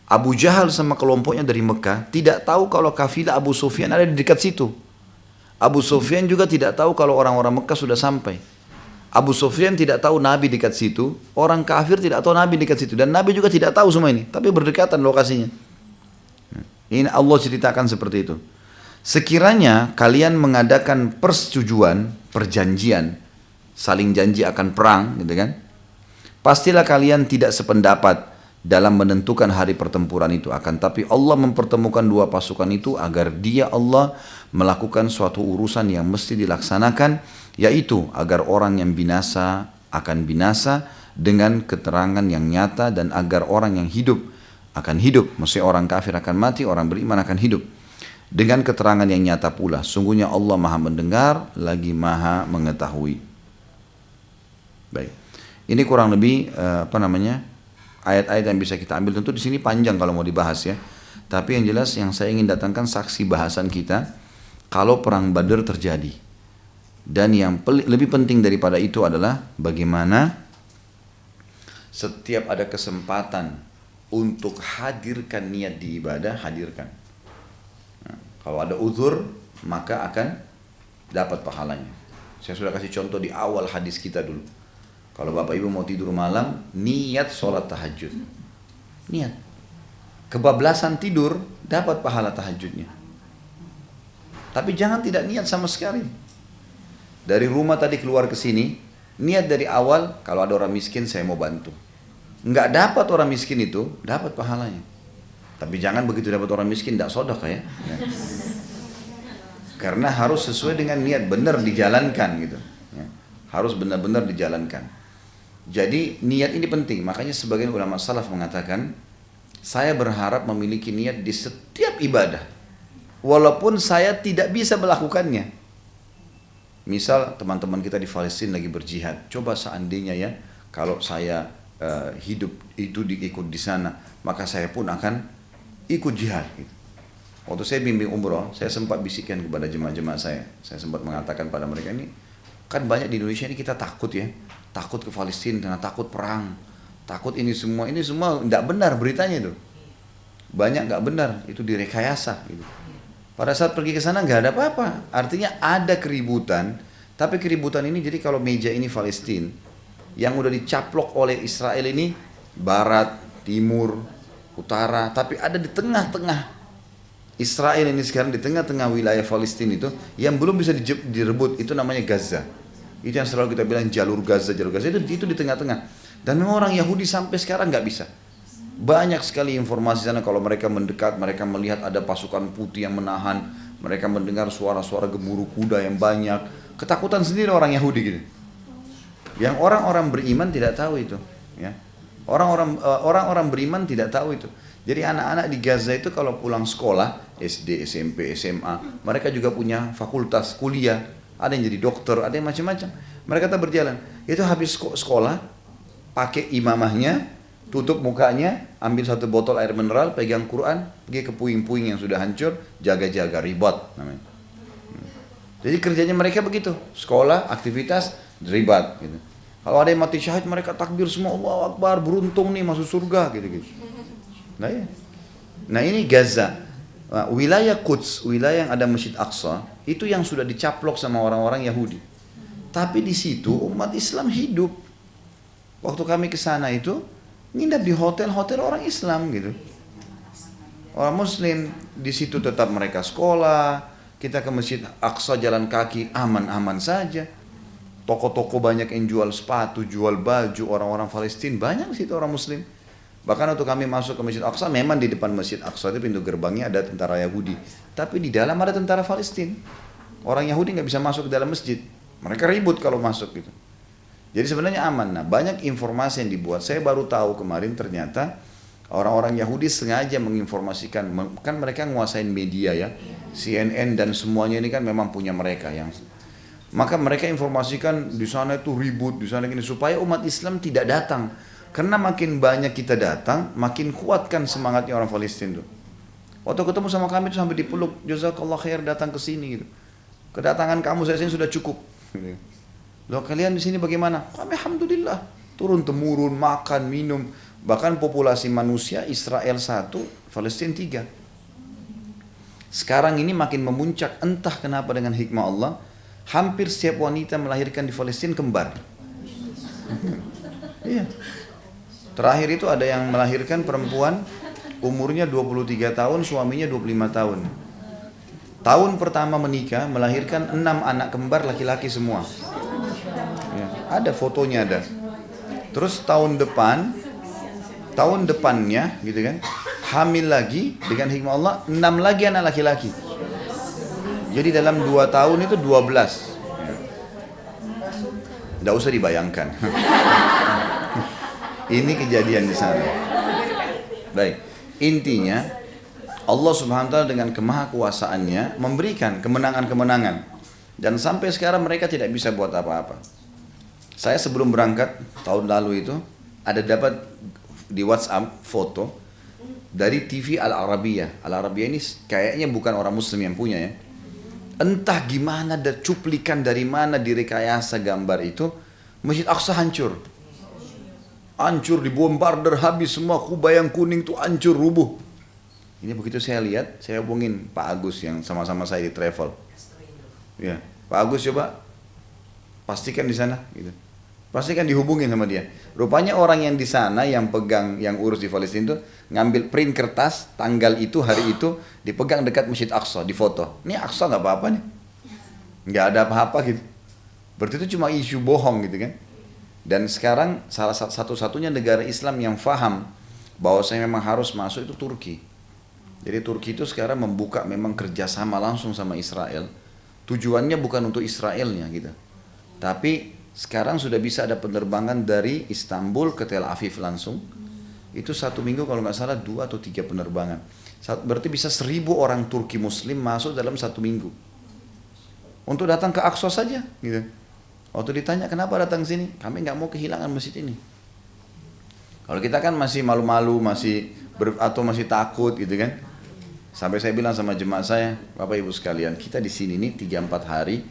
Abu Jahal sama kelompoknya dari Mekah tidak tahu kalau kafilah Abu Sufyan ada di dekat situ. Abu Sufyan juga tidak tahu kalau orang-orang Mekah sudah sampai. Abu Sufyan tidak tahu Nabi dekat situ. Orang kafir tidak tahu Nabi dekat situ. Dan Nabi juga tidak tahu semua ini. Tapi berdekatan lokasinya. Ini Allah ceritakan seperti itu. Sekiranya kalian mengadakan persetujuan, perjanjian, saling janji akan perang, gitu kan? Pastilah kalian tidak sependapat dalam menentukan hari pertempuran itu. Akan tapi Allah mempertemukan dua pasukan itu agar Dia Allah melakukan suatu urusan yang mesti dilaksanakan, yaitu agar orang yang binasa akan binasa dengan keterangan yang nyata dan agar orang yang hidup akan hidup. Maksudnya orang kafir akan mati, orang beriman akan hidup. Dengan keterangan yang nyata pula. Sungguhnya Allah Maha mendengar lagi Maha mengetahui. Baik, ini kurang lebih ayat-ayat yang bisa kita ambil. Tentu di sini panjang kalau mau dibahas ya. Tapi yang jelas yang saya ingin datangkan saksi bahasan kita kalau perang Badar terjadi. Dan yang lebih penting daripada itu adalah bagaimana setiap ada kesempatan untuk hadirkan niat di ibadah, hadirkan. Nah, kalau ada uzur maka akan dapat pahalanya. Saya sudah kasih contoh di awal hadis kita dulu. Kalau bapak ibu mau tidur malam, niat sholat tahajud. Niat. Kebablasan tidur, dapat pahala tahajudnya. Tapi jangan tidak niat sama sekali. Dari rumah tadi keluar ke sini, niat dari awal, kalau ada orang miskin saya mau bantu. Enggak dapat orang miskin itu, dapat pahalanya. Tapi jangan begitu dapat orang miskin, tidak sedekah ya. Karena harus sesuai dengan niat, benar dijalankan gitu. harus benar-benar dijalankan. Jadi niat ini penting, makanya sebagian ulama salaf mengatakan, saya berharap memiliki niat di setiap ibadah, walaupun saya tidak bisa melakukannya. Misal teman-teman kita di Palestina lagi berjihad, coba seandainya ya, kalau saya hidup itu diikut di sana, maka saya pun akan ikut jihad. Gitu. Waktu saya bimbing umroh, saya sempat bisikkan kepada jemaah-jemaah saya sempat mengatakan pada mereka ini, kan banyak di Indonesia ini kita takut ya, takut ke Palestina karena takut perang, takut ini semua tidak benar beritanya itu, banyak nggak benar, itu direkayasa. Gitu. Pada saat pergi ke sana nggak ada apa-apa, artinya ada keributan, tapi keributan ini jadi kalau meja ini Palestina, yang udah dicaplok oleh Israel ini barat, timur, utara, tapi ada di tengah-tengah. Israel ini sekarang di tengah-tengah wilayah Palestina itu yang belum bisa direbut, itu namanya Gaza. Itu yang selalu kita bilang jalur Gaza itu di tengah-tengah. Dan memang orang Yahudi sampai sekarang nggak bisa. Banyak sekali informasi sana kalau mereka mendekat, mereka melihat ada pasukan putih yang menahan, mereka mendengar suara-suara gemuruh kuda yang banyak. Ketakutan sendiri orang Yahudi gitu. Yang orang-orang beriman tidak tahu itu, ya. Orang-orang beriman tidak tahu itu. Jadi anak-anak di Gaza itu kalau pulang sekolah, SD, SMP, SMA, mereka juga punya fakultas kuliah, ada yang jadi dokter, ada yang macam-macam. Mereka tetap berjalan. Itu habis sekolah, pakai imamahnya, tutup mukanya, ambil satu botol air mineral, pegang Quran, pergi ke puing-puing yang sudah hancur, jaga-jaga, ribat namanya. Jadi kerjanya mereka begitu, sekolah, aktivitas, ribat gitu. Kalau ada yang mati syahid, mereka takbir semua, Allahu Akbar, beruntung nih masuk surga gitu-gitu. Nah, ya. Nah ini Gaza, wilayah Quds, wilayah yang ada Masjid Aqsa, itu yang sudah dicaplok sama orang-orang Yahudi. Tapi di situ umat Islam hidup. Waktu kami ke sana itu nginap di hotel-hotel orang Islam gitu. Orang Muslim di situ tetap mereka sekolah. Kita ke Masjid Aqsa jalan kaki aman-aman saja. Toko-toko banyak yang jual sepatu, jual baju, orang-orang Palestina banyak di situ orang Muslim. Bahkan waktu kami masuk ke Masjid Aqsa, memang di depan Masjid Aqsa itu pintu gerbangnya ada tentara Yahudi. Tapi di dalam ada tentara Palestina. Orang Yahudi nggak bisa masuk ke dalam masjid. Mereka ribut kalau masuk gitu. Jadi sebenarnya aman. Nah, banyak informasi yang dibuat. Saya baru tahu kemarin ternyata orang-orang Yahudi sengaja menginformasikan. Kan mereka nguasain media ya. CNN dan semuanya ini kan memang punya mereka yang. Maka mereka informasikan di sana itu ribut, di sana gini supaya umat Islam tidak datang. Karena makin banyak kita datang, makin kuatkan semangatnya orang Palestina itu. Waktu ketemu sama kami itu sampai dipeluk, jazakallah khair datang ke sini gitu. Kedatangan kamu saya sini sudah cukup. Loh kalian di sini bagaimana? Kami alhamdulillah turun temurun, makan, minum. Bahkan populasi manusia Israel 1, Palestina 3. Sekarang ini makin memuncak, entah kenapa dengan hikmah Allah, hampir setiap wanita melahirkan di Palestina kembar. Iya. Terakhir itu ada yang melahirkan perempuan umurnya 23 tahun, suaminya 25 tahun. Tahun pertama menikah melahirkan 6 anak kembar laki-laki semua. Ya, ada fotonya ada. Terus tahun depannya gitu kan, hamil lagi dengan hikmah Allah 6 lagi anak laki-laki. Jadi dalam 2 tahun itu 12. Tidak usah dibayangkan. Ini kejadian di sana. Baik, intinya Allah Subhanahu wa taala dengan kemahakuasaannya memberikan kemenangan-kemenangan dan sampai sekarang mereka tidak bisa buat apa-apa. Saya sebelum berangkat tahun lalu itu ada dapat di WhatsApp foto dari TV Al Arabiyah. Al Arabiyah ini kayaknya bukan orang Muslim yang punya ya. Entah gimana ada cuplikan dari mana direkayasa gambar itu, Masjid Aqsa hancur. Hancur, dibombarder habis semua, Kuba yang kuning tuh hancur, rubuh. Ini begitu saya lihat, saya hubungin Pak Agus yang sama-sama saya di travel. Ya, Pak Agus coba pastikan di sana gitu. Pastikan dihubungin sama dia. Rupanya orang yang di sana yang pegang, yang urus di Palestina itu ngambil print kertas tanggal itu, hari itu dipegang dekat Masjid Aqsa, difoto. Ini Aqsa nggak apa-apa nih. Nggak ada apa-apa gitu. Berarti itu cuma isu bohong gitu kan. Dan sekarang salah satu-satunya negara Islam yang faham bahwa saya memang harus masuk itu Turki. Jadi Turki itu sekarang membuka memang kerjasama langsung sama Israel. Tujuannya bukan untuk Israelnya gitu, tapi Sekarang sudah bisa ada penerbangan dari Istanbul ke Tel Aviv langsung. Itu 1 minggu kalau nggak salah 2 atau 3 penerbangan. Berarti bisa 1.000 orang Turki Muslim masuk dalam 1 minggu. Untuk datang ke Aqsa saja. Gitu. Waktu ditanya kenapa datang sini, kami nggak mau kehilangan masjid ini. Kalau kita kan masih malu-malu, atau masih takut gitu kan. Sampai saya bilang sama jemaah saya, Bapak Ibu sekalian, kita di sini nih 3-4 hari,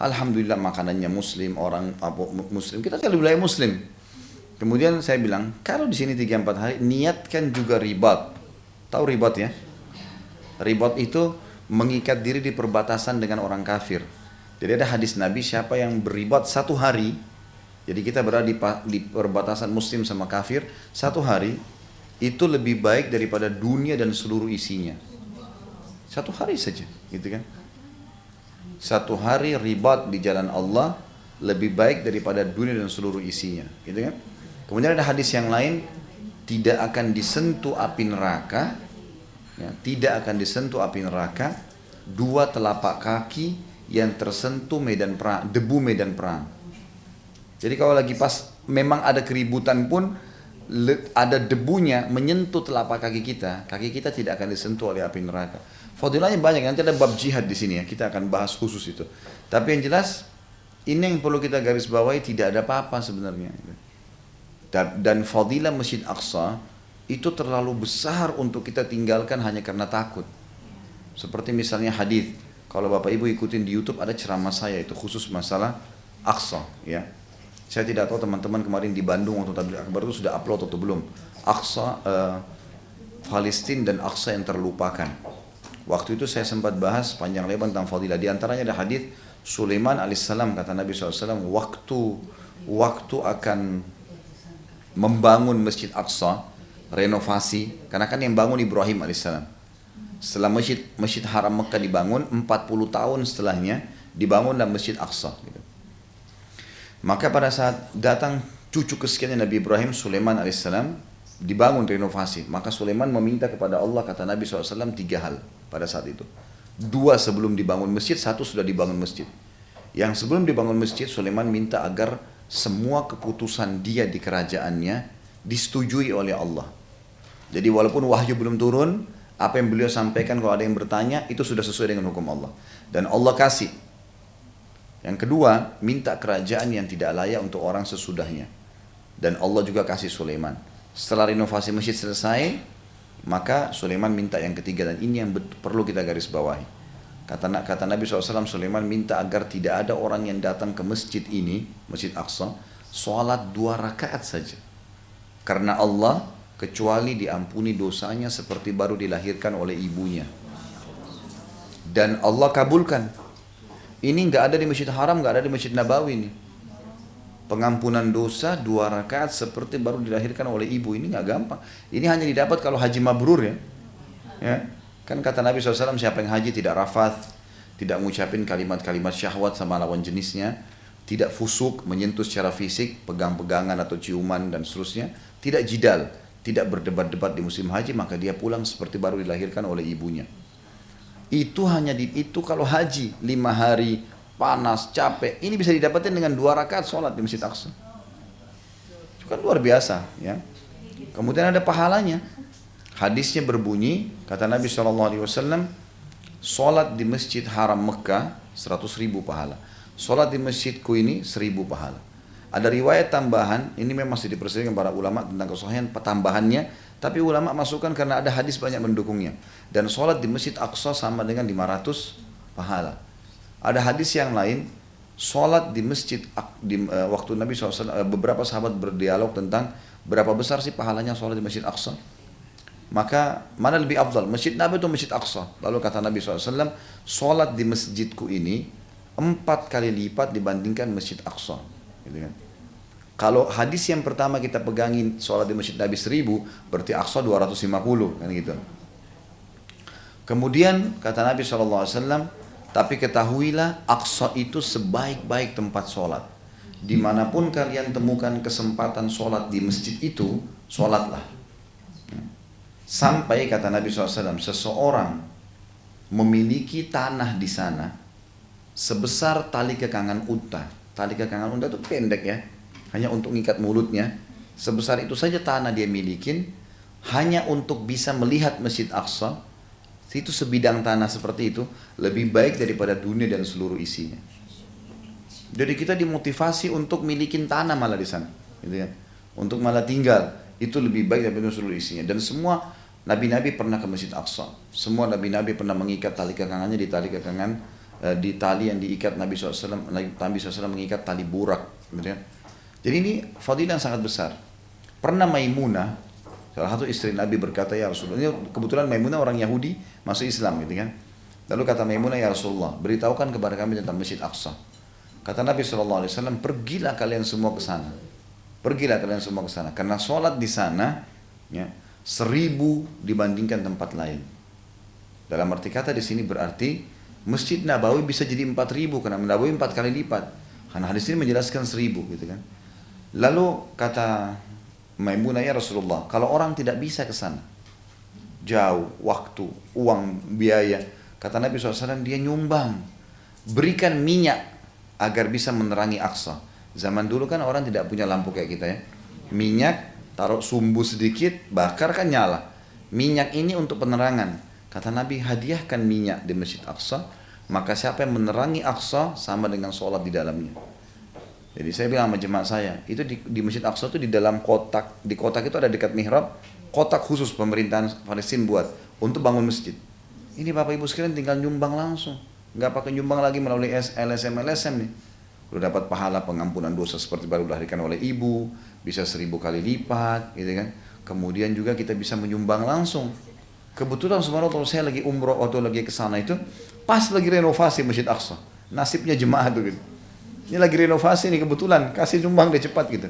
alhamdulillah makanannya muslim, orang muslim, kita di wilayah muslim. Kemudian saya bilang, kalau di sini 3-4 hari, niatkan juga ribat. Tahu ribat ya? Ribat itu mengikat diri di perbatasan dengan orang kafir. Jadi ada hadis Nabi, siapa yang beribat 1 hari, jadi kita berada di perbatasan muslim sama kafir, 1 hari, itu lebih baik daripada dunia dan seluruh isinya. 1 hari saja, gitu kan? 1 hari ribat di jalan Allah lebih baik daripada dunia dan seluruh isinya, gitu kan? Kemudian ada hadis yang lain, tidak akan disentuh api neraka, ya, tidak akan disentuh api neraka 2 telapak kaki yang tersentuh medan perang, debu medan perang. Jadi kalau lagi pas memang ada keributan pun, ada debunya menyentuh telapak kaki kita tidak akan disentuh oleh api neraka. Fadilahnya banyak, nanti ada bab jihad di sini ya, kita akan bahas khusus itu. Tapi yang jelas, ini yang perlu kita garis bawahi, tidak ada apa-apa sebenarnya. Dan fadilah Masjid Aqsa itu terlalu besar untuk kita tinggalkan hanya karena takut. Seperti misalnya hadis, kalau Bapak Ibu ikutin di YouTube ada ceramah saya itu khusus masalah Aqsa, ya. Saya tidak tahu teman-teman kemarin di Bandung waktu tabligh akbar itu sudah upload atau belum. Aqsa, Palestina dan Aqsa yang terlupakan. Waktu itu saya sempat bahas panjang lebar tentang fadilah. Di antaranya ada hadis Sulaiman alaihissalam, kata Nabi SAW, waktu akan membangun Masjid Aqsa, renovasi, karena kan yang bangun Ibrahim alaihissalam. Setelah Masjid Haram Mekah dibangun, 40 tahun setelahnya dibangunlah Masjid Aqsa. Gitu. Maka pada saat datang cucu kesekiannya Nabi Ibrahim, Sulaiman alaihissalam, dibangun renovasi. Maka Sulaiman meminta kepada Allah, kata Nabi SAW, 3 hal pada saat itu. 2 sebelum dibangun masjid, 1 sudah dibangun masjid. Yang sebelum dibangun masjid, Sulaiman minta agar semua keputusan dia di kerajaannya disetujui oleh Allah. Jadi walaupun wahyu belum turun, apa yang beliau sampaikan kalau ada yang bertanya, itu sudah sesuai dengan hukum Allah. Dan Allah kasih. Yang kedua, minta kerajaan yang tidak layak untuk orang sesudahnya. Dan Allah juga kasih Sulaiman. Setelah renovasi masjid selesai, maka Sulaiman minta yang ketiga, dan ini yang perlu kita garis bawahi. Kata Nabi SAW, Sulaiman minta agar tidak ada orang yang datang ke masjid ini, Masjid Aqsa, sholat 2 rakaat saja. Karena Allah, kecuali diampuni dosanya seperti baru dilahirkan oleh ibunya. Dan Allah kabulkan. Ini nggak ada di Masjid Haram, nggak ada di Masjid Nabawi ini. Pengampunan dosa 2 rakaat seperti baru dilahirkan oleh ibu, ini nggak gampang. Ini hanya didapat kalau haji mabrur ya. Kan kata Nabi SAW, siapa yang haji tidak rafath, tidak mengucapin kalimat-kalimat syahwat sama lawan jenisnya, tidak fusuk, menyentuh secara fisik, pegang-pegangan atau ciuman dan seterusnya, tidak jidal, tidak berdebat-debat di musim haji, maka dia pulang seperti baru dilahirkan oleh ibunya. Itu hanya itu kalau haji 5 hari panas, capek, ini bisa didapatkan dengan 2 rakaat sholat di Masjid Aqsa. Itu kan luar biasa ya. Kemudian ada pahalanya. Hadisnya berbunyi, kata Nabi SAW, sholat di Masjid Haram Mekah 100.000 pahala. Sholat di masjidku ini 1.000 pahala. Ada riwayat tambahan, ini memang masih diperselisihkan para ulama tentang kesahihan tambahannya, tapi ulama masukkan karena ada hadis banyak mendukungnya. Dan sholat di Masjid Aqsa sama dengan 500 pahala. Ada hadis yang lain, sholat di masjid, waktu Nabi SAW, beberapa sahabat berdialog tentang berapa besar sih pahalanya sholat di Masjid Aqsa. Maka mana lebih afdal, Masjid Nabi atau Masjid Aqsa? Lalu kata Nabi SAW, sholat di masjidku ini 4 kali lipat dibandingkan Masjid Aqsa. Gitu kan? Kalau hadis yang pertama kita pegangin sholat di Masjid Nabi 1.000, berarti Aqsa 250 kan gitu. Kemudian kata Nabi SAW, tapi ketahuilah Aqsa itu sebaik-baik tempat sholat. Dimanapun kalian temukan kesempatan sholat di masjid itu, sholatlah. Sampai kata Nabi SAW, seseorang memiliki tanah di sana sebesar tali kekangan unta. tali kekangan unta itu pendek ya, hanya untuk mengikat mulutnya. Sebesar itu saja tanah dia milikin, hanya untuk bisa melihat Masjid Aqsa. Itu sebidang tanah seperti itu lebih baik daripada dunia dan seluruh isinya. Jadi kita dimotivasi untuk milikin tanah malah di sana, gitu ya. Untuk malah tinggal itu lebih baik daripada seluruh isinya. Dan semua nabi-nabi pernah ke Masjid Aqsa. Semua nabi-nabi pernah mengikat tali kekangannya di tali kekangan, di tali yang diikat Nabi SAW. Nabi SAW mengikat tali burak, gitu ya. Jadi ini fadilah yang sangat besar. Pernah Maimunah, salah satu istri Nabi berkata, ya Rasulullah, ini kebetulan Maimunah orang Yahudi masuk Islam, gitu kan. Lalu kata Maimunah, ya Rasulullah, beritahukan kepada kami tentang Masjid Aqsa. Kata Nabi SAW, pergilah kalian semua ke sana. Pergilah kalian semua ke sana. Karena sholat di sana, ya, 1000 dibandingkan tempat lain. Dalam arti kata di sini berarti Masjid Nabawi bisa jadi 4000 karena Nabawi 4 kali lipat. Karena hadis ini menjelaskan 1000, gitu kan. Lalu kata Maimunah, ya Rasulullah, kalau orang tidak bisa ke sana, jauh, waktu, uang, biaya, kata Nabi SAW, dia nyumbang, berikan minyak agar bisa menerangi Aqsa. Zaman dulu kan orang tidak punya lampu kayak kita ya, minyak, taruh sumbu sedikit, bakar kan nyala. Minyak ini untuk penerangan. Kata Nabi, hadiahkan minyak di Masjid Aqsa, maka siapa yang menerangi Aqsa sama dengan sholat di dalamnya. Jadi saya bilang sama jemaah saya, itu di Masjid Aqsa itu di dalam kotak, di kotak itu ada dekat mihrab, kotak khusus pemerintahan Palestina buat untuk bangun masjid. Ini Bapak Ibu sekalian tinggal nyumbang langsung, nggak pakai nyumbang lagi melalui LSM nih. Udah dapat pahala pengampunan dosa seperti baru dilahirkan oleh ibu, bisa 1000 kali lipat, gitu kan. Kemudian juga kita bisa menyumbang langsung. Kebetulan subhanallah kalau saya lagi umroh atau lagi ke sana itu, pas lagi renovasi Masjid Aqsa. Nasibnya jemaah tuh gitu. Ini lagi renovasi nih kebetulan, kasih nyumbang deh cepat gitu.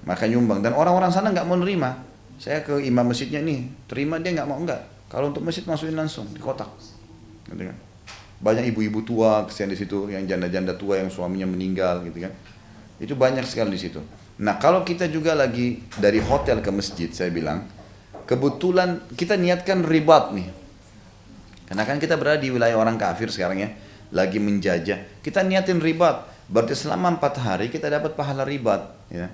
Maka nyumbang, dan orang-orang sana nggak mau nerima. Saya ke imam masjidnya nih, terima, dia nggak mau, enggak. Kalau untuk masjid masukin langsung di kotak. Gitu kan. Banyak ibu-ibu tua kesian di situ, yang janda-janda tua yang suaminya meninggal gitu kan. Itu banyak sekali di situ. Nah kalau kita juga lagi dari hotel ke masjid, saya bilang, kebetulan kita niatkan ribat nih. Karena kan kita berada di wilayah orang kafir sekarang ya, lagi menjajah. Kita niatin ribat. Berarti selama 4 hari kita dapat pahala ribat. Ya.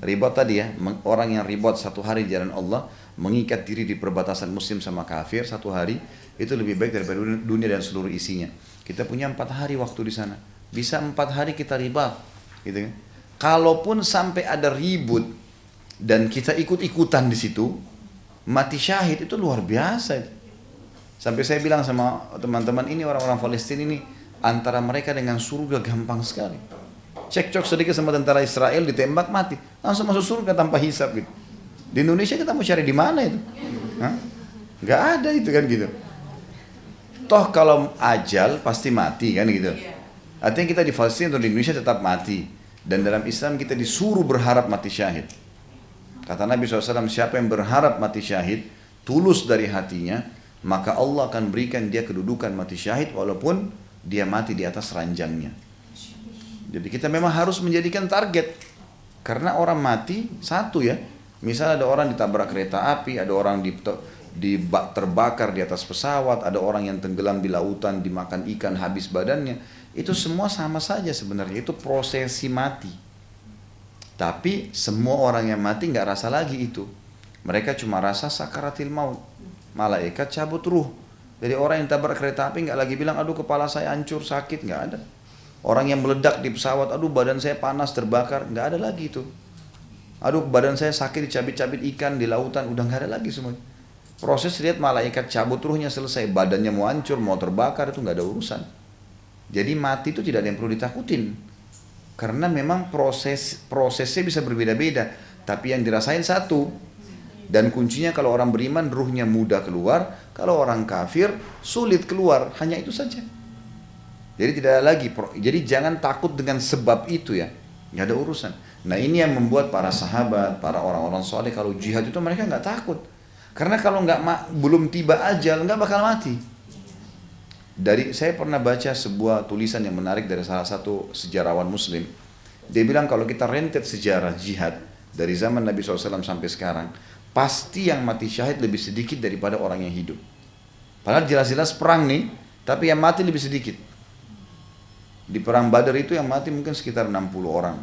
Ribat tadi ya, orang yang ribat 1 hari di jalan Allah, mengikat diri di perbatasan muslim sama kafir 1 hari, itu lebih baik daripada dunia dan seluruh isinya. Kita punya 4 hari waktu di sana. Bisa 4 hari kita ribat. Gitu kan. Kalaupun sampai ada ribut dan kita ikut-ikutan di situ, mati syahid itu luar biasa. Sampai saya bilang sama teman-teman ini, orang-orang Palestina ini, antara mereka dengan surga gampang sekali. Cekcok sedikit sama tentara Israel, ditembak mati, langsung masuk surga tanpa hisab gitu. Di Indonesia kita mau cari di mana itu? Hah? Gak ada itu kan gitu. Toh kalau ajal pasti mati kan gitu. Artinya kita di Palestina atau di Indonesia tetap mati. Dan dalam Islam kita disuruh berharap mati syahid. Kata Nabi SAW, siapa yang berharap mati syahid, tulus dari hatinya, maka Allah akan berikan dia kedudukan mati syahid walaupun dia mati di atas ranjangnya. Jadi kita memang harus menjadikan target. Karena orang mati satu ya. Misal ada orang ditabrak kereta api, ada orang terbakar di atas pesawat, ada orang yang tenggelam di lautan, dimakan ikan habis badannya. Itu semua sama saja sebenarnya. Itu prosesi mati. Tapi semua orang yang mati nggak rasa lagi itu. Mereka cuma rasa sakaratil maut. Malaikat cabut ruh. Jadi orang yang tabrak kereta api nggak lagi bilang, aduh kepala saya hancur, sakit, nggak ada. Orang yang meledak di pesawat, aduh badan saya panas, terbakar, nggak ada lagi itu. Aduh badan saya sakit, dicabit-cabit ikan di lautan, udah nggak ada lagi semua. Proses lihat malaikat cabut ruhnya selesai, badannya mau hancur, mau terbakar, itu nggak ada urusan. Jadi mati itu tidak ada yang perlu ditakutin. Karena memang prosesnya bisa berbeda-beda, tapi yang dirasain satu. Dan kuncinya kalau orang beriman ruhnya mudah keluar, kalau orang kafir sulit keluar, hanya itu saja. Jadi tidak ada lagi, jadi jangan takut dengan sebab itu ya, nggak ada urusan. Nah ini yang membuat para sahabat, para orang-orang soleh kalau jihad itu mereka nggak takut, karena kalau belum tiba ajal nggak bakal mati. Saya pernah baca sebuah tulisan yang menarik dari salah satu sejarawan Muslim. Dia bilang kalau kita rentet sejarah jihad dari zaman Nabi SAW sampai sekarang, pasti yang mati syahid lebih sedikit daripada orang yang hidup. Padahal jelas-jelas perang nih, tapi yang mati lebih sedikit. Di perang Badar itu yang mati mungkin sekitar 60 orang.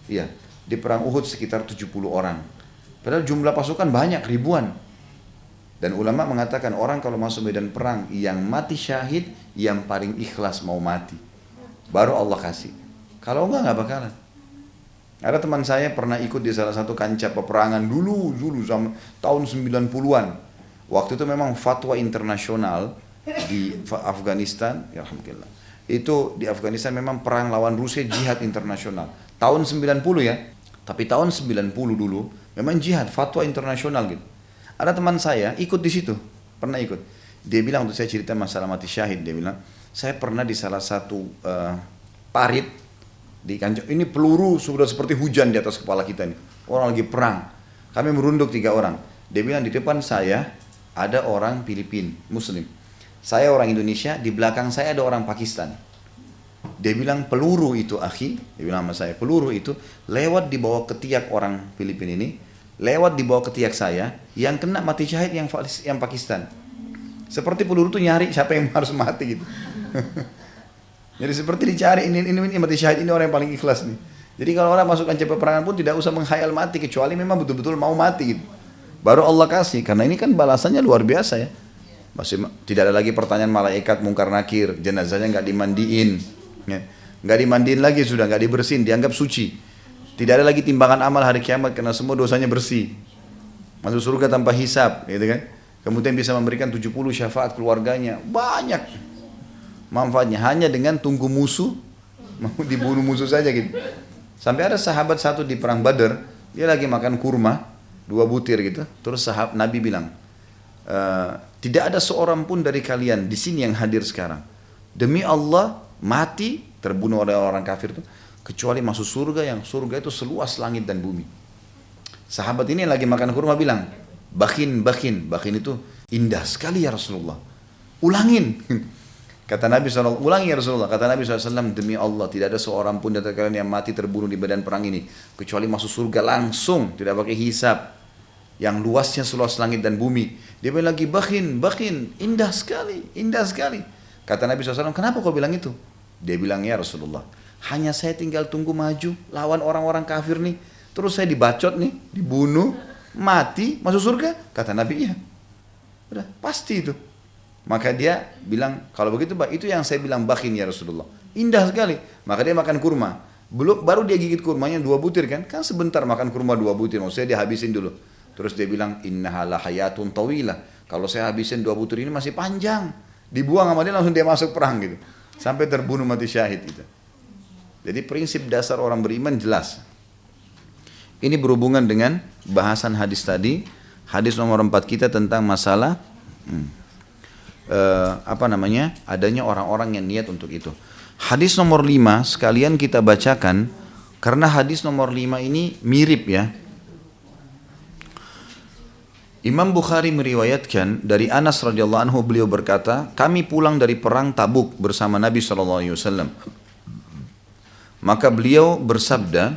Iya, di perang Uhud sekitar 70 orang. Padahal jumlah pasukan banyak, ribuan. Dan ulama mengatakan orang kalau masuk medan perang yang mati syahid, yang paling ikhlas mau mati. Baru Allah kasih. Kalau enggak bakalan. Ada teman saya pernah ikut di salah satu kancah peperangan dulu sama tahun 90-an. Waktu itu memang fatwa internasional di Afghanistan, ya alhamdulillah. Itu di Afghanistan memang perang lawan Rusia, jihad internasional. Tahun 90 ya. Tapi tahun 90 dulu memang jihad, fatwa internasional gitu. Ada teman saya ikut di situ, pernah ikut. Dia bilang, untuk saya cerita masalah mati syahid, dia bilang, saya pernah di salah satu parit di kancah, ini peluru sudah seperti hujan di atas kepala kita nih. Orang lagi perang. Kami merunduk 3 orang. Dia bilang di depan saya ada orang Filipina, Muslim. Saya orang Indonesia, di belakang saya ada orang Pakistan. Dia bilang peluru itu akhi, dia bilang sama saya, peluru itu lewat di bawah ketiak orang Filipina ini, lewat di bawah ketiak saya, yang kena mati syahid yang Pakistan. Seperti peluru itu nyari siapa yang harus mati gitu. Jadi seperti dicari ini mati syahid, ini orang yang paling ikhlas nih. Jadi kalau orang masuk kancah peperangan pun tidak usah menghayal mati, kecuali memang betul-betul mau mati gitu. Baru Allah kasih, karena ini kan balasannya luar biasa ya. Masih tidak ada lagi pertanyaan malaikat mungkar nakir, jenazahnya nggak dimandiin, ya. Nggak dimandiin lagi, sudah nggak dibersihin, dianggap suci. Tidak ada lagi timbangan amal hari kiamat karena semua dosanya bersih. Masuk surga tanpa hisab, gitu kan? Kemudian bisa memberikan 70 syafaat keluarganya, banyak manfaatnya. Hanya dengan tunggu musuh, mau dibunuh musuh saja gitu. Sampai ada sahabat satu di perang Badar, dia lagi makan kurma 2 butir gitu. Terus Nabi bilang, tidak ada seorang pun dari kalian di sini yang hadir sekarang, demi Allah mati terbunuh oleh orang kafir itu, kecuali masuk surga yang surga itu seluas langit dan bumi. Sahabat ini lagi makan kurma bilang, bakin itu indah sekali ya Rasulullah. Ulangin. Kata Nabi SAW, ulangi ya Rasulullah. Kata Nabi SAW, demi Allah tidak ada seorang pun dari kalian yang mati terbunuh di medan perang ini, kecuali masuk surga langsung, tidak pakai hisab, yang luasnya seluas langit dan bumi. Dia bilang lagi, bakin, indah sekali. Kata Nabi SAW, kenapa kau bilang itu? Dia bilang, ya Rasulullah, hanya saya tinggal tunggu maju lawan orang-orang kafir nih, terus saya dibacot nih, dibunuh, mati, masuk surga. Kata Nabi, iya, udah pasti itu. Maka dia bilang, kalau begitu itu yang saya bilang bakin ya Rasulullah, indah sekali. Maka dia makan kurma, baru dia gigit kurmanya 2 butir kan sebentar makan kurma 2 butir, maksudnya dia habisin dulu. Terus dia bilang, innaha lahayatun tawilah, kalau saya habisin 2 butir ini masih panjang. Dibuang sama dia, langsung dia masuk perang gitu, sampai terbunuh mati syahid gitu. Jadi prinsip dasar orang beriman jelas. Ini berhubungan dengan bahasan hadis tadi, hadis nomor 4 kita tentang masalah adanya orang-orang yang niat untuk itu. Hadis nomor 5 sekalian kita bacakan, karena hadis nomor 5 ini mirip ya. Imam Bukhari meriwayatkan dari Anas radhiyallahu anhu, beliau berkata, kami pulang dari perang Tabuk bersama Nabi SAW. Maka beliau bersabda,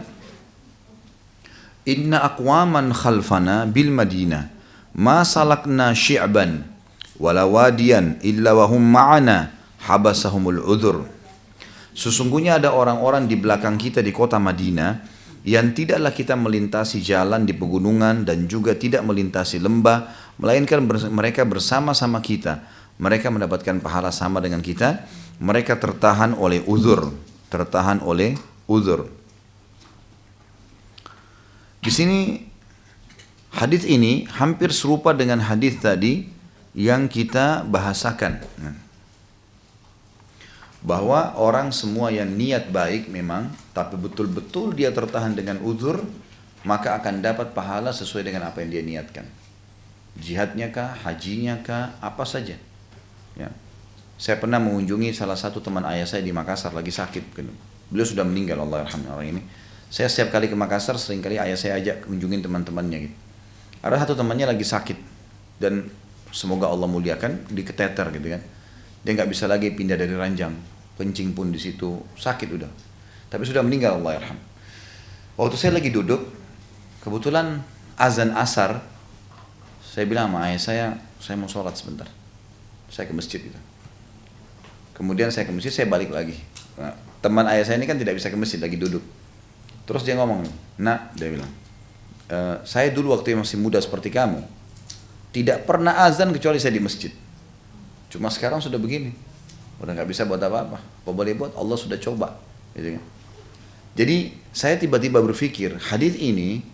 inna aqwaman khalfana bil Madinah ma salakna syi'ban wala wadiyan illa wahum ma'ana habasahumul udhur. Sesungguhnya ada orang-orang di belakang kita di kota Madinah yang tidaklah kita melintasi jalan di pegunungan dan juga tidak melintasi lembah, melainkan mereka bersama-sama kita. Mereka mendapatkan pahala sama dengan kita. Mereka tertahan oleh uzur. Di sini hadis ini hampir serupa dengan hadis tadi yang kita bahasakan, bahwa orang semua yang niat baik memang, tapi betul-betul dia tertahan dengan uzur, maka akan dapat pahala sesuai dengan apa yang dia niatkan. Jihadnya kah, hajinya kah, apa saja. Ya. Saya pernah mengunjungi salah satu teman ayah saya di Makassar, lagi sakit. Beliau sudah meninggal, Allah yarhamnya orang ini. Saya setiap kali ke Makassar, seringkali ayah saya ajak kunjungin teman-temannya gitu. Ada satu temannya lagi sakit, dan semoga Allah muliakan, diketeter gitu kan. Dia nggak bisa lagi pindah dari ranjang, kencing pun di situ, sakit udah. Tapi sudah meninggal, Allah yarham. Waktu saya lagi duduk, kebetulan azan asar, saya bilang sama ayah saya mau sholat sebentar. Saya ke masjid gitu. Kemudian saya ke masjid, saya balik lagi. Nah, teman ayah saya ini kan tidak bisa ke masjid, lagi duduk. Terus dia ngomong, nak, dia bilang, saya dulu waktu masih muda seperti kamu, tidak pernah azan kecuali saya di masjid. Cuma sekarang sudah begini, udah nggak bisa buat apa-apa. Apa boleh buat? Allah sudah coba. Gitu kan? Jadi saya tiba-tiba berpikir, hadis ini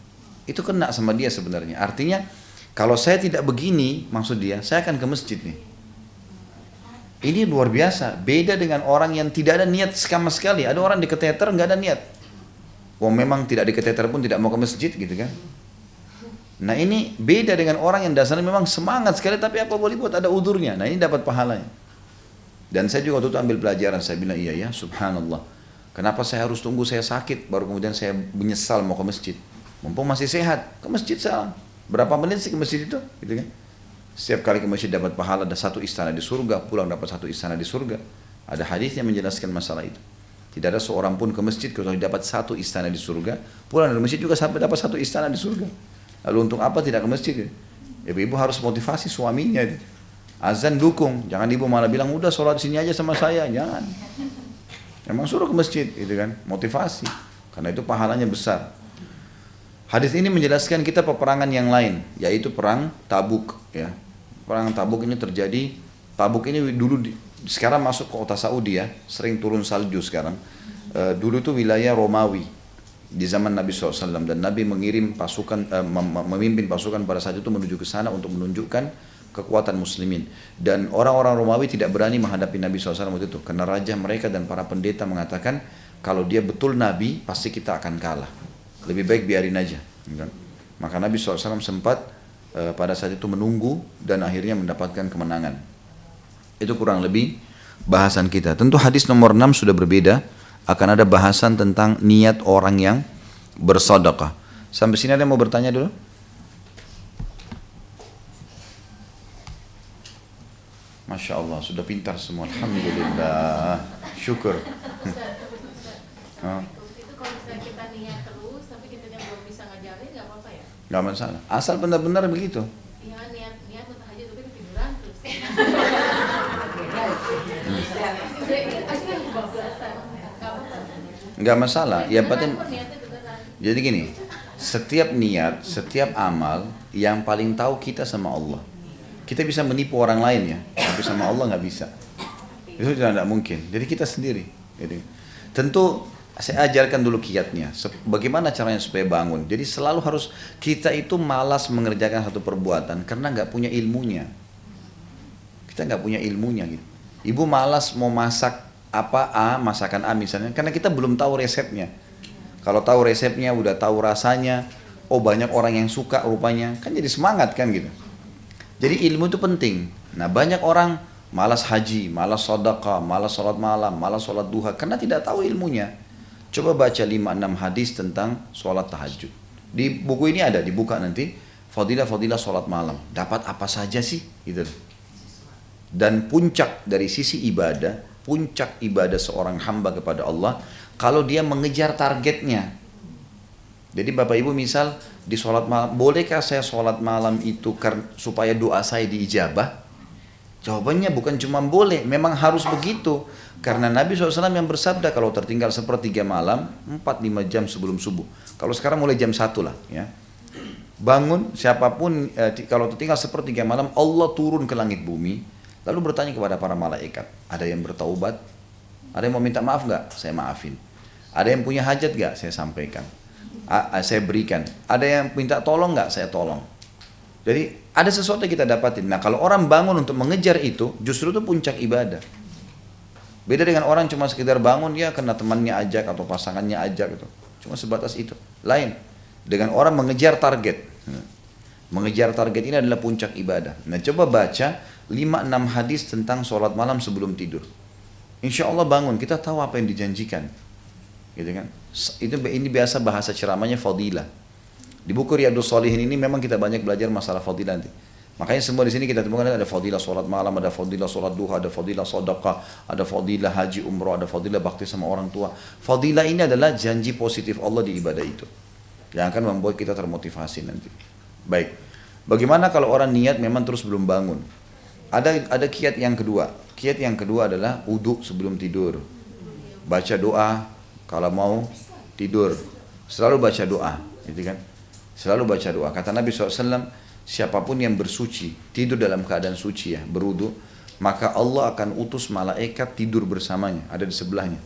itu kena sama dia sebenarnya. Artinya kalau saya tidak begini, maksud dia, saya akan ke masjid nih. Ini luar biasa, beda dengan orang yang tidak ada niat sama sekali. Ada orang di keteter nggak ada niat. Wah, memang tidak di keteter pun tidak mau ke masjid gitu kan. Nah ini beda dengan orang yang dasarnya memang semangat sekali, tapi apa boleh buat, ada udurnya. Nah ini dapat pahalanya. Dan saya juga waktu itu ambil pelajaran, saya bilang iya ya, subhanallah. Kenapa saya harus tunggu saya sakit, baru kemudian saya menyesal mau ke masjid. Mumpung masih sehat, ke masjid salah. Berapa menit sih ke masjid itu? Gitu kan? Setiap kali ke masjid dapat pahala, ada satu istana di surga, pulang dapat satu istana di surga. Ada hadis yang menjelaskan masalah itu. Tidak ada seorang pun ke masjid kecuali dapat satu istana di surga, pulang dari masjid juga sampai dapat satu istana di surga. Lalu untuk apa tidak ke masjid? Ibu-ibu harus motivasi suaminya. Azan dukung, jangan ibu malah bilang udah sholat sini aja sama saya, jangan. Memang suruh ke masjid, gitu kan? Motivasi, karena itu pahalanya besar. Hadis ini menjelaskan kita peperangan yang lain, yaitu perang Tabuk, ya. Perang Tabuk ini terjadi, Tabuk ini dulu sekarang masuk ke kota Saudi ya, sering turun salju sekarang. Dulu itu wilayah Romawi di zaman Nabi SAW, dan Nabi mengirim pasukan, memimpin pasukan pada saat itu menuju ke sana untuk menunjukkan kekuatan muslimin. Dan orang-orang Romawi tidak berani menghadapi Nabi SAW waktu itu, karena raja mereka dan para pendeta mengatakan kalau dia betul Nabi pasti kita akan kalah, lebih baik biarin aja. Maka Nabi SAW sempat pada saat itu menunggu dan akhirnya mendapatkan kemenangan. Itu kurang lebih bahasan kita. Tentu hadis nomor 6 sudah berbeda, akan ada bahasan tentang niat orang yang bersedekah. Sampai sini ada yang mau bertanya dulu? Masya Allah, sudah pintar semua. Alhamdulillah, syukur. Itu kalau misalnya kita niat terus, tapi kita belum bisa ngajarin, nggak apa-apa ya? Nggak masalah, asal benar-benar begitu. Iya, niat untuk tahajud tapi ketiduran terus. Nggak masalah, ya penting. Jadi gini, setiap niat, setiap amal yang paling tahu kita sama Allah. Kita bisa menipu orang lain ya, tapi sama Allah nggak bisa. Itu tidak mungkin. Jadi kita sendiri. Jadi, tentu saya ajarkan dulu kiatnya. Bagaimana caranya supaya bangun. Jadi selalu harus, kita itu malas mengerjakan satu perbuatan karena nggak punya ilmunya. Kita nggak punya ilmunya gitu. Ibu malas mau masak apa masakan A misalnya, karena kita belum tahu resepnya. Kalau tahu resepnya, udah tahu rasanya, oh banyak orang yang suka rupanya, kan jadi semangat kan gitu. Jadi ilmu itu penting. Nah banyak orang malas haji, malas sedekah, malas sholat malam, malas sholat duha, karena tidak tahu ilmunya. Coba baca 5-6 hadis tentang sholat tahajud. Di buku ini ada, dibuka nanti, fadilah-fadilah sholat malam. Dapat apa saja sih? Gitu. Dan puncak dari sisi ibadah, puncak ibadah seorang hamba kepada Allah, kalau dia mengejar targetnya. Jadi Bapak Ibu misal di sholat malam, bolehkah saya sholat malam itu supaya doa saya diijabah? Jawabannya bukan cuma boleh, memang harus begitu. Karena Nabi SAW yang bersabda kalau tertinggal sepertiga malam, 4-5 jam sebelum subuh. Kalau sekarang mulai jam 1 lah ya. Bangun siapapun, kalau tertinggal sepertiga malam, Allah turun ke langit bumi, lalu bertanya kepada para malaikat, ada yang bertaubat? Ada yang mau minta maaf nggak? Saya maafin. Ada yang punya hajat nggak? Saya sampaikan. Saya berikan. Ada yang minta tolong nggak? Saya tolong. Jadi ada sesuatu yang kita dapatin. Nah kalau orang bangun untuk mengejar itu, justru itu puncak ibadah. Beda dengan orang cuma sekedar bangun, ya karena temannya ajak atau pasangannya ajak gitu. Cuma sebatas itu. Lain. Dengan orang mengejar target. Mengejar target ini adalah puncak ibadah. Nah coba baca 5-6 hadis tentang sholat malam sebelum tidur. Insya Allah bangun, kita tahu apa yang dijanjikan. Gitu kan? Ini biasa bahasa ceramahnya fadilah. Di buku Riyadhus Shalihin ini memang kita banyak belajar masalah fadilah nanti. Makanya semua di sini kita temukan ada fadilah sholat malam, ada fadilah sholat duha, ada fadilah sedekah, ada fadilah haji umroh, ada fadilah bakti sama orang tua. Fadilah ini adalah janji positif Allah di ibadah itu, yang akan membuat kita termotivasi nanti. Baik, bagaimana kalau orang niat memang terus belum bangun? Ada kiat yang kedua. Kiat yang kedua adalah wudu sebelum tidur. baca doa kalau mau tidur, selalu baca doa, gitu kan? Selalu baca doa. Kata Nabi SAW, siapapun yang bersuci, tidur dalam keadaan suci ya, berwudu, maka Allah akan utus malaikat tidur bersamanya, ada di sebelahnya.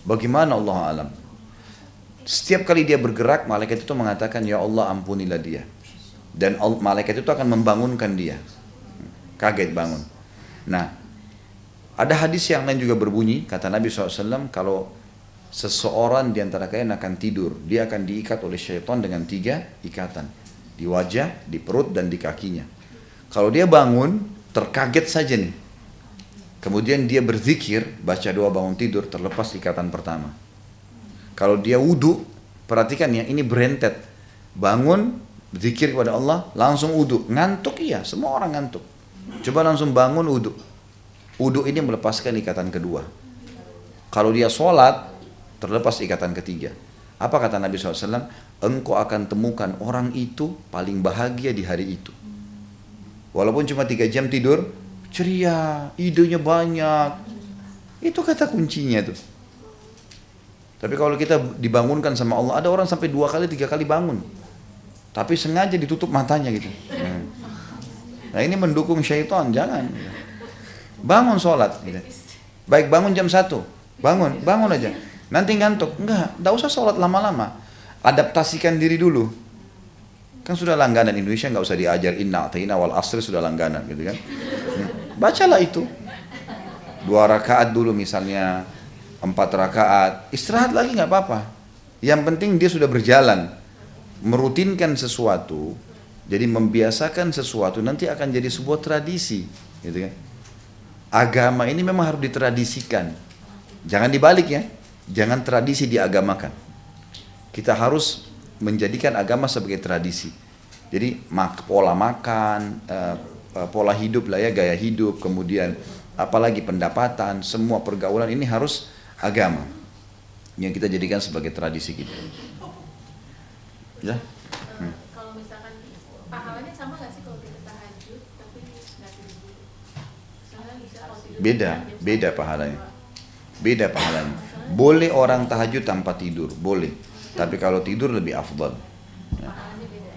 Bagaimana Allah alam? Setiap kali dia bergerak, malaikat itu mengatakan, ya Allah ampunilah dia. Dan malaikat itu akan membangunkan dia. Kaget bangun. Nah, ada hadis yang lain juga berbunyi, kata Nabi SAW, kalau seseorang di antara kalian akan tidur, dia akan diikat oleh syaitan dengan 3 ikatan. Di wajah, di perut, dan di kakinya. Kalau dia bangun, terkaget saja nih. Kemudian dia berzikir, baca doa bangun tidur, terlepas ikatan pertama. Kalau dia wudu, perhatikan ya, ini berentet. Bangun, zikir kepada Allah, langsung wudu. Ngantuk iya, semua orang ngantuk. Coba langsung bangun wudu. Wudu ini melepaskan ikatan kedua. Kalau dia sholat, terlepas ikatan ketiga. Apa kata Nabi SAW? Engkau akan temukan orang itu paling bahagia di hari itu. Walaupun cuma 3 jam tidur, ceria, idenya banyak. Itu kata kuncinya tuh. Tapi kalau kita dibangunkan sama Allah, ada orang sampai 2 kali, 3 kali bangun. Tapi sengaja ditutup matanya gitu. Nah ini mendukung syaitan, jangan. Bangun sholat. Gitu. Baik bangun jam 1, bangun aja. Nanti ngantuk, enggak usah sholat lama-lama. Adaptasikan diri dulu. Kan sudah langganan Indonesia, nggak usah diajar inna a'taina wal asri, sudah langganan gitu kan. Bacalah itu. 2 rakaat dulu misalnya, 4 rakaat, istirahat lagi nggak apa-apa. Yang penting dia sudah berjalan, merutinkan sesuatu, jadi membiasakan sesuatu, nanti akan jadi sebuah tradisi, gitu kan. Agama ini memang harus ditradisikan, jangan dibalik ya. Jangan tradisi diagamakan. Kita harus menjadikan agama sebagai tradisi. Jadi pola makan, pola hidup lah ya, gaya hidup, kemudian apalagi pendapatan, semua pergaulan ini harus agama yang kita jadikan sebagai tradisi kita. Ya. Kalau misalkan pahalanya sama nggak sih kalau kita tahajud tapi nggak tidur? Misalnya bisa kalau tidur Beda pahalanya. Beda pahalanya. Boleh orang tahajud tanpa tidur, boleh. Tapi kalau tidur lebih afdal. Ya.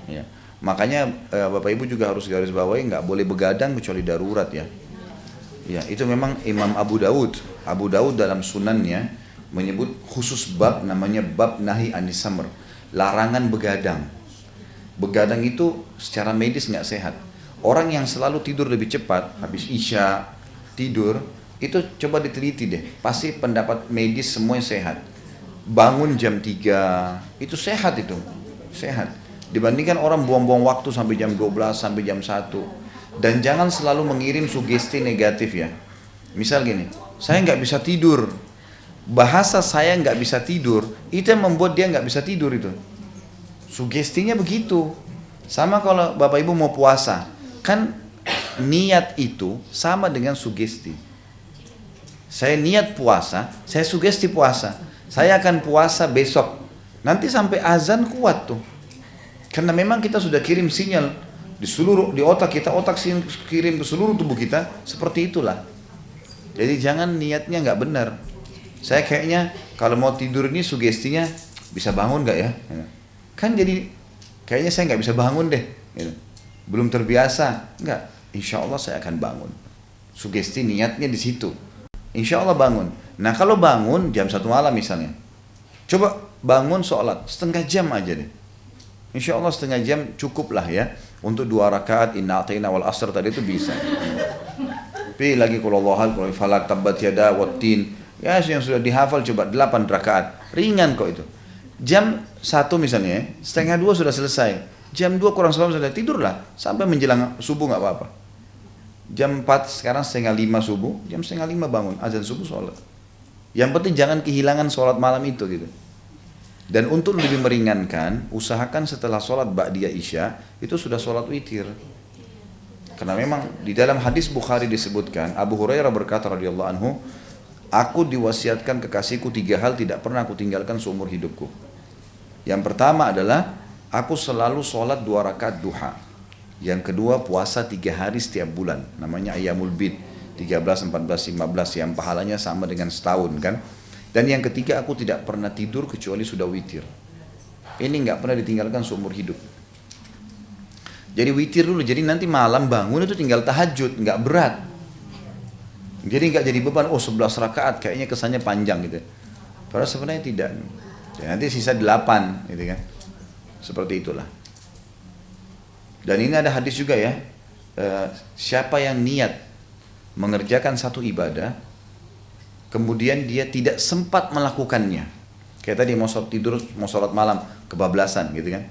Ya. Makanya Bapak Ibu juga harus garis bawahi, nggak boleh begadang kecuali darurat ya. Ya, itu memang Imam Abu Dawud dalam sunannya menyebut khusus bab namanya bab nahi anis samr, larangan begadang. Begadang itu secara medis nggak sehat. Orang yang selalu tidur lebih cepat, habis isya tidur, itu coba diteliti deh, pasti pendapat medis semuanya sehat. Bangun jam 3, itu sehat itu, sehat. Dibandingkan orang buang-buang waktu sampai jam 12, sampai jam 1. Dan jangan selalu mengirim sugesti negatif ya. Misal gini, saya nggak bisa tidur. Bahasa saya nggak bisa tidur, itu yang membuat dia nggak bisa tidur itu. Sugestinya begitu. Sama kalau Bapak Ibu mau puasa, kan niat itu sama dengan sugesti. Saya niat puasa, saya sugesti puasa. Saya akan puasa besok. Nanti sampai azan kuat tuh. Karena memang kita sudah kirim sinyal di otak kita, otak kirim ke seluruh tubuh kita, seperti itulah. Jadi jangan niatnya nggak benar. Saya kayaknya kalau mau tidur ini sugestinya bisa bangun nggak ya? Kan jadi kayaknya saya nggak bisa bangun deh. Belum terbiasa, nggak. Insya Allah saya akan bangun. Sugesti niatnya di situ. Insya Allah bangun. Nah kalau bangun jam 1 malam misalnya, coba bangun sholat setengah jam aja deh. Insya Allah setengah jam cukup lah ya. Untuk 2 rakaat inna a'taina wal asr tadi itu bisa. Tapi lagi kalau Allah kalau falak tabbat yada wattin, ya yang sudah dihafal coba 8 rakaat. Ringan kok itu. Jam 1 misalnya, setengah 2 sudah selesai. Jam 2 kurang 10 sudah tidurlah. Sampai menjelang subuh nggak apa-apa. Jam 4 sekarang setengah 5 subuh, jam setengah 5 bangun, azan subuh sholat. Yang penting jangan kehilangan sholat malam itu gitu. Dan untuk lebih meringankan, usahakan setelah sholat ba'diyah isya, itu sudah sholat witir. Karena memang di dalam hadis Bukhari disebutkan, Abu Hurairah berkata radhiyallahu anhu, aku diwasiatkan kekasihku 3 hal tidak pernah aku tinggalkan seumur hidupku. Yang pertama adalah, aku selalu sholat 2 rakaat duha. Yang kedua puasa 3 hari setiap bulan, namanya Ayyamul Bid, 13, 14, 15 yang pahalanya sama dengan setahun kan. Dan yang ketiga, aku tidak pernah tidur kecuali sudah witir. Ini nggak pernah ditinggalkan seumur hidup. Jadi witir dulu, jadi nanti malam bangun itu tinggal tahajud, nggak berat. Jadi nggak jadi beban, 11 rakaat kayaknya kesannya panjang gitu. Padahal sebenarnya tidak. Jadi nanti sisa 8 gitu kan. Seperti itulah. Dan ini ada hadis juga ya, siapa yang niat mengerjakan satu ibadah, kemudian dia tidak sempat melakukannya, kayak tadi mau sholat tidur, mau sholat malam, kebablasan gitu kan,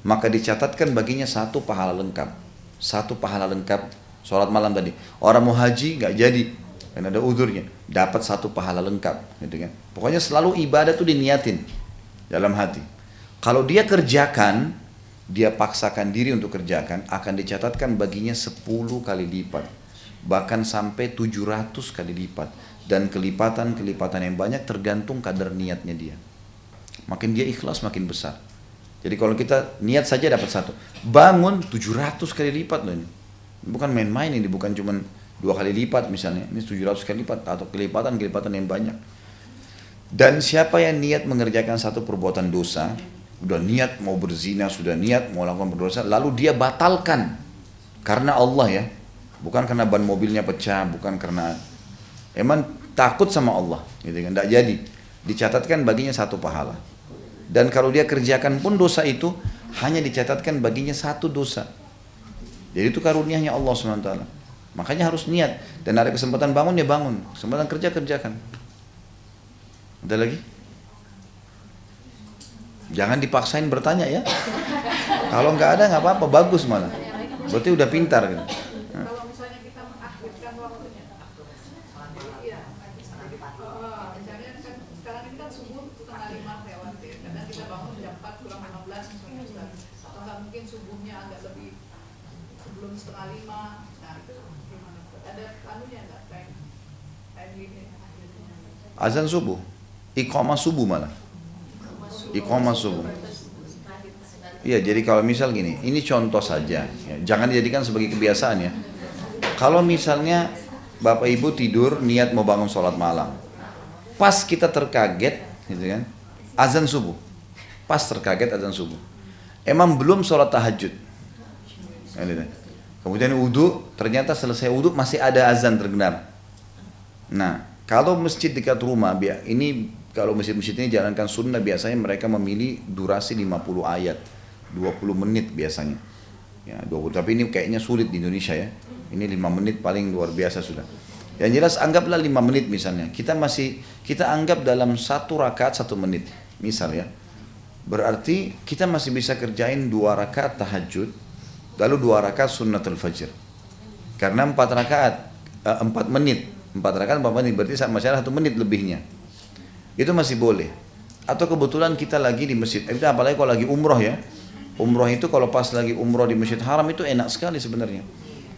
maka dicatatkan baginya satu pahala lengkap. Satu pahala lengkap sholat malam tadi. Orang mau haji nggak jadi, karena ada udurnya, dapat satu pahala lengkap gitu kan. Pokoknya selalu ibadah tuh diniatin dalam hati. Kalau dia kerjakan, dia paksakan diri untuk kerjakan, akan dicatatkan baginya 10 kali lipat, bahkan sampai 700 kali lipat. Dan kelipatan-kelipatan yang banyak tergantung kadar niatnya dia. Makin dia ikhlas makin besar. Jadi kalau kita niat saja dapat satu, bangun 700 kali lipat loh ini. Bukan main-main ini, bukan cuma 2 kali lipat misalnya, ini 700 kali lipat atau kelipatan-kelipatan yang banyak. Dan siapa yang niat mengerjakan satu perbuatan dosa, udah niat mau berzina, sudah niat mau lakukan berdosa, lalu dia batalkan karena Allah ya, bukan karena ban mobilnya pecah, bukan karena emang takut sama Allah, gitu kan, tidak jadi, dicatatkan baginya satu pahala. Dan kalau dia kerjakan pun dosa itu hanya dicatatkan baginya satu dosa. Jadi itu karunianya Allah SWT. Makanya harus niat, dan ada kesempatan bangun ya bangun, kesempatan kerja kerjakan. Ada lagi? Jangan dipaksain bertanya ya. Kalau nggak ada nggak apa-apa, bagus malah. Berarti udah pintar gitu. Kalau misalnya kita mengakhirkan waktunya, iya, misalnya kan sekarang ini kan subuh 4:30 lewat ya, kadang kita bangun jam 4 kurang 15 misalnya, atau nggak mungkin subuhnya agak lebih sebelum 4:30. Nah itu gimana? Ada anunya nggak time limit? Azan subuh, iqamah subuh malah. Iqamah subuh. Iya, jadi kalau misal gini, ini contoh saja, ya, jangan dijadikan sebagai kebiasaan ya. Kalau misalnya Bapak Ibu tidur niat mau bangun sholat malam, pas kita terkaget, gitu kan, azan subuh, pas terkaget azan subuh, emang belum sholat tahajud, kemudian wudhu, ternyata selesai wudhu masih ada azan terdengar. Nah, kalau masjid dekat rumah, ini kalau masjid-masjid ini jalankan sunnah, biasanya mereka memilih durasi 50 ayat, 20 menit biasanya. Ya, 20, tapi ini kayaknya sulit di Indonesia ya. Ini 5 menit paling luar biasa sudah. Yang jelas anggaplah 5 menit misalnya. Kita anggap dalam 1 rakaat 1 menit, misal ya. Berarti kita masih bisa kerjain 2 rakaat tahajud, lalu 2 rakaat sunnatul fajr. Karena 4 rakaat 4 menit, 4 rakaat 4 menit, berarti masih ada 1 menit lebihnya. Itu masih boleh. Atau kebetulan kita lagi di masjid, itu apalagi kalau lagi umroh ya. Umroh itu kalau pas lagi umroh di Masjid Haram itu enak sekali sebenarnya.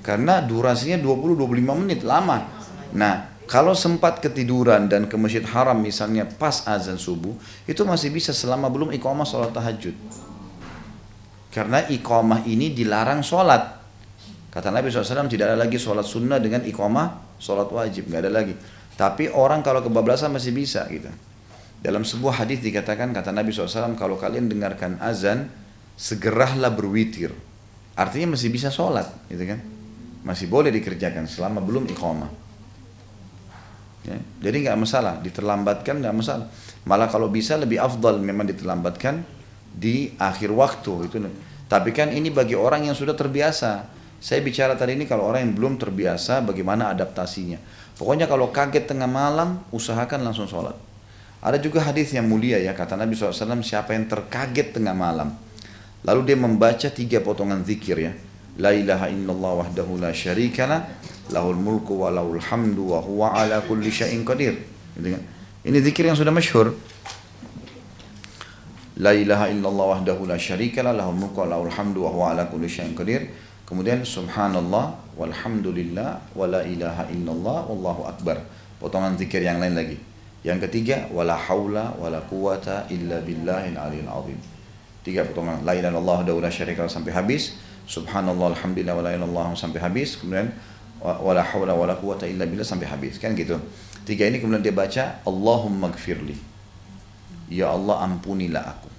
Karena durasinya 20-25 menit, lama. Nah, kalau sempat ketiduran dan ke Masjid Haram misalnya pas azan subuh, itu masih bisa selama belum iqamah sholat tahajud. Karena iqamah ini dilarang sholat. Kata Nabi SAW, tidak ada lagi sholat sunnah dengan iqamah sholat wajib, nggak ada lagi. Tapi orang kalau kebablasan masih bisa gitu. Dalam sebuah hadis dikatakan, kata Nabi SAW, kalau kalian dengarkan azan, segeralah berwitir. Artinya masih bisa sholat, gitu kan? Masih boleh dikerjakan selama belum iqamah. Ya, jadi nggak masalah, diterlambatkan nggak masalah. Malah kalau bisa lebih afdal memang diterlambatkan di akhir waktu itu. Tapi kan ini bagi orang yang sudah terbiasa. Saya bicara tadi ini kalau orang yang belum terbiasa, bagaimana adaptasinya. Pokoknya kalau kaget tengah malam, usahakan langsung sholat. Ada juga hadis yang mulia ya, kata Nabi SAW, siapa yang terkaget tengah malam, lalu dia membaca 3 potongan zikir ya. La ilaha illallah wahdahu la syarikalah, lahul mulku wa lahul hamdu wa huwa ala kulli syai'in qadir. Ini zikir yang sudah masyhur. La ilaha illallah wahdahu la syarikalah, lahul mulku wa lahul hamdu wa huwa ala kulli syai'in qadir. Kemudian subhanallah walhamdulillah wa la ilaha illallah wallahu akbar. Potongan zikir yang lain lagi. Yang ketiga, wala haula wala quwata illa billahil aliyil azim. 3 potongan. La ilaha illallah wahdahu la syarika lahu sampai habis. Subhanallah alhamdulillah wa la ilaha illallah sampai habis. Kemudian wala haula wala quwata illa billah sampai habis. Kan gitu. 3 Tiga ini kemudian dia baca, Allahumma gfirli. Ya Allah ampunilah aku.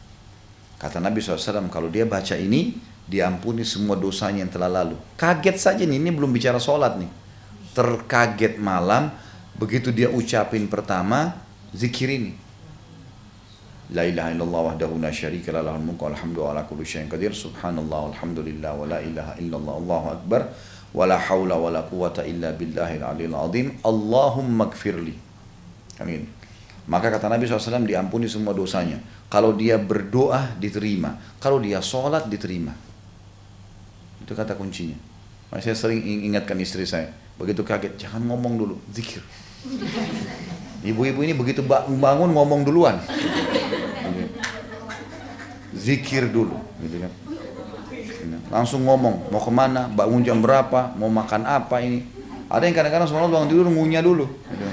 Kata Nabi SAW, kalau dia baca ini, diampuni semua dosanya yang telah lalu. Kaget saja nih, ini belum bicara sholat nih. Terkaget malam, begitu dia ucapin pertama, zikir ini. La ilaha illallah wahdahu la syarika lah, lahul mulku wal hamdu ala kulli syai'in qadir, subhanallah walhamdulillah wa la ilaha illallah, Allahu akbar, wa la haula wa la quwata illa billahil aliyil azim, Allahumma gfirli. Amin. Maka kata Nabi SAW, diampuni semua dosanya. Kalau dia berdoa diterima, kalau dia sholat diterima. Itu kata kuncinya. Makanya saya sering ingatkan istri saya, begitu kaget, jangan ngomong dulu, zikir. Ibu-ibu ini begitu bangun ngomong duluan. Zikir dulu, gitu kan. Langsung ngomong, mau kemana, bangun jam berapa, mau makan apa ini. Ada yang kadang-kadang sebelum bangun tidur ngunyah dulu. Gitu.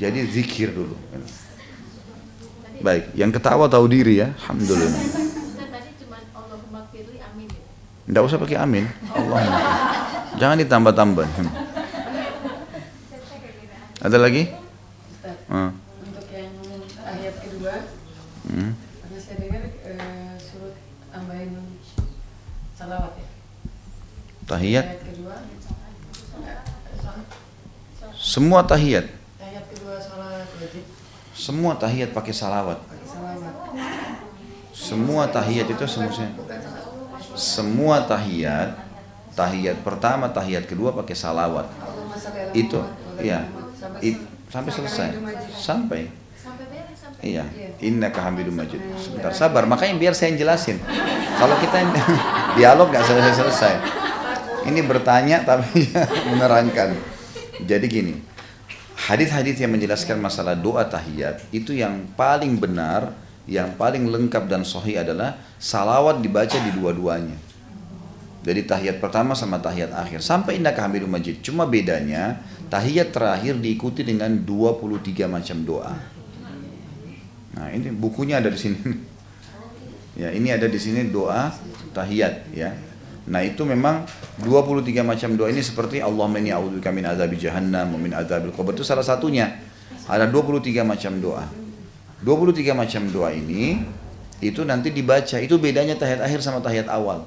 Jadi zikir dulu. Baik, yang ketawa tahu diri ya, alhamdulillah. Ustaz tadi cuma Allahumma firli amin ya. Tidak usah pakai amin. Allahumma. Jangan ditambah-tambah. Ada lagi? Ustaz, untuk yang ayat kedua, karena saya dengar suruh tambahin salawat ya. Tahiyat. Ayat kedua, Semua tahiyat. ayat kedua salat wajib Semua tahiyat pakai salawat. pakai salawat. Semua tahiyat itu semua tahiyat. Tahiyat pertama, tahiyat kedua pakai salawat. Allahumma shalli ala Itu, Muhammad wa ala ya, Muhammad. sampai selesai. Sampai. Sampai beres sampai. Iya, innaka hamidum majid. Sebentar, sabar. Makanya biar saya yang jelasin. Kalau kita dialog nggak selesai-selesai. Ini bertanya tapi menerangkan. Jadi gini, hadis-hadis yang menjelaskan masalah doa tahiyat itu yang paling benar, yang paling lengkap dan sahih adalah salawat dibaca di dua-duanya. Jadi tahiyat pertama sama tahiyat akhir sampai innaka hamidum majid. Cuma bedanya tahiyat terakhir diikuti dengan 23 macam doa. Nah, ini bukunya ada di sini. Ya, ini ada di sini doa tahiyat ya. Nah, itu memang 23 macam doa ini seperti Allahumma inni a'udzubika min adzabi jahannam wa min adzabil qabr, itu salah satunya. Ada 23 macam doa. 23 macam doa ini itu nanti dibaca. Itu bedanya tahiyat akhir sama tahiyat awal.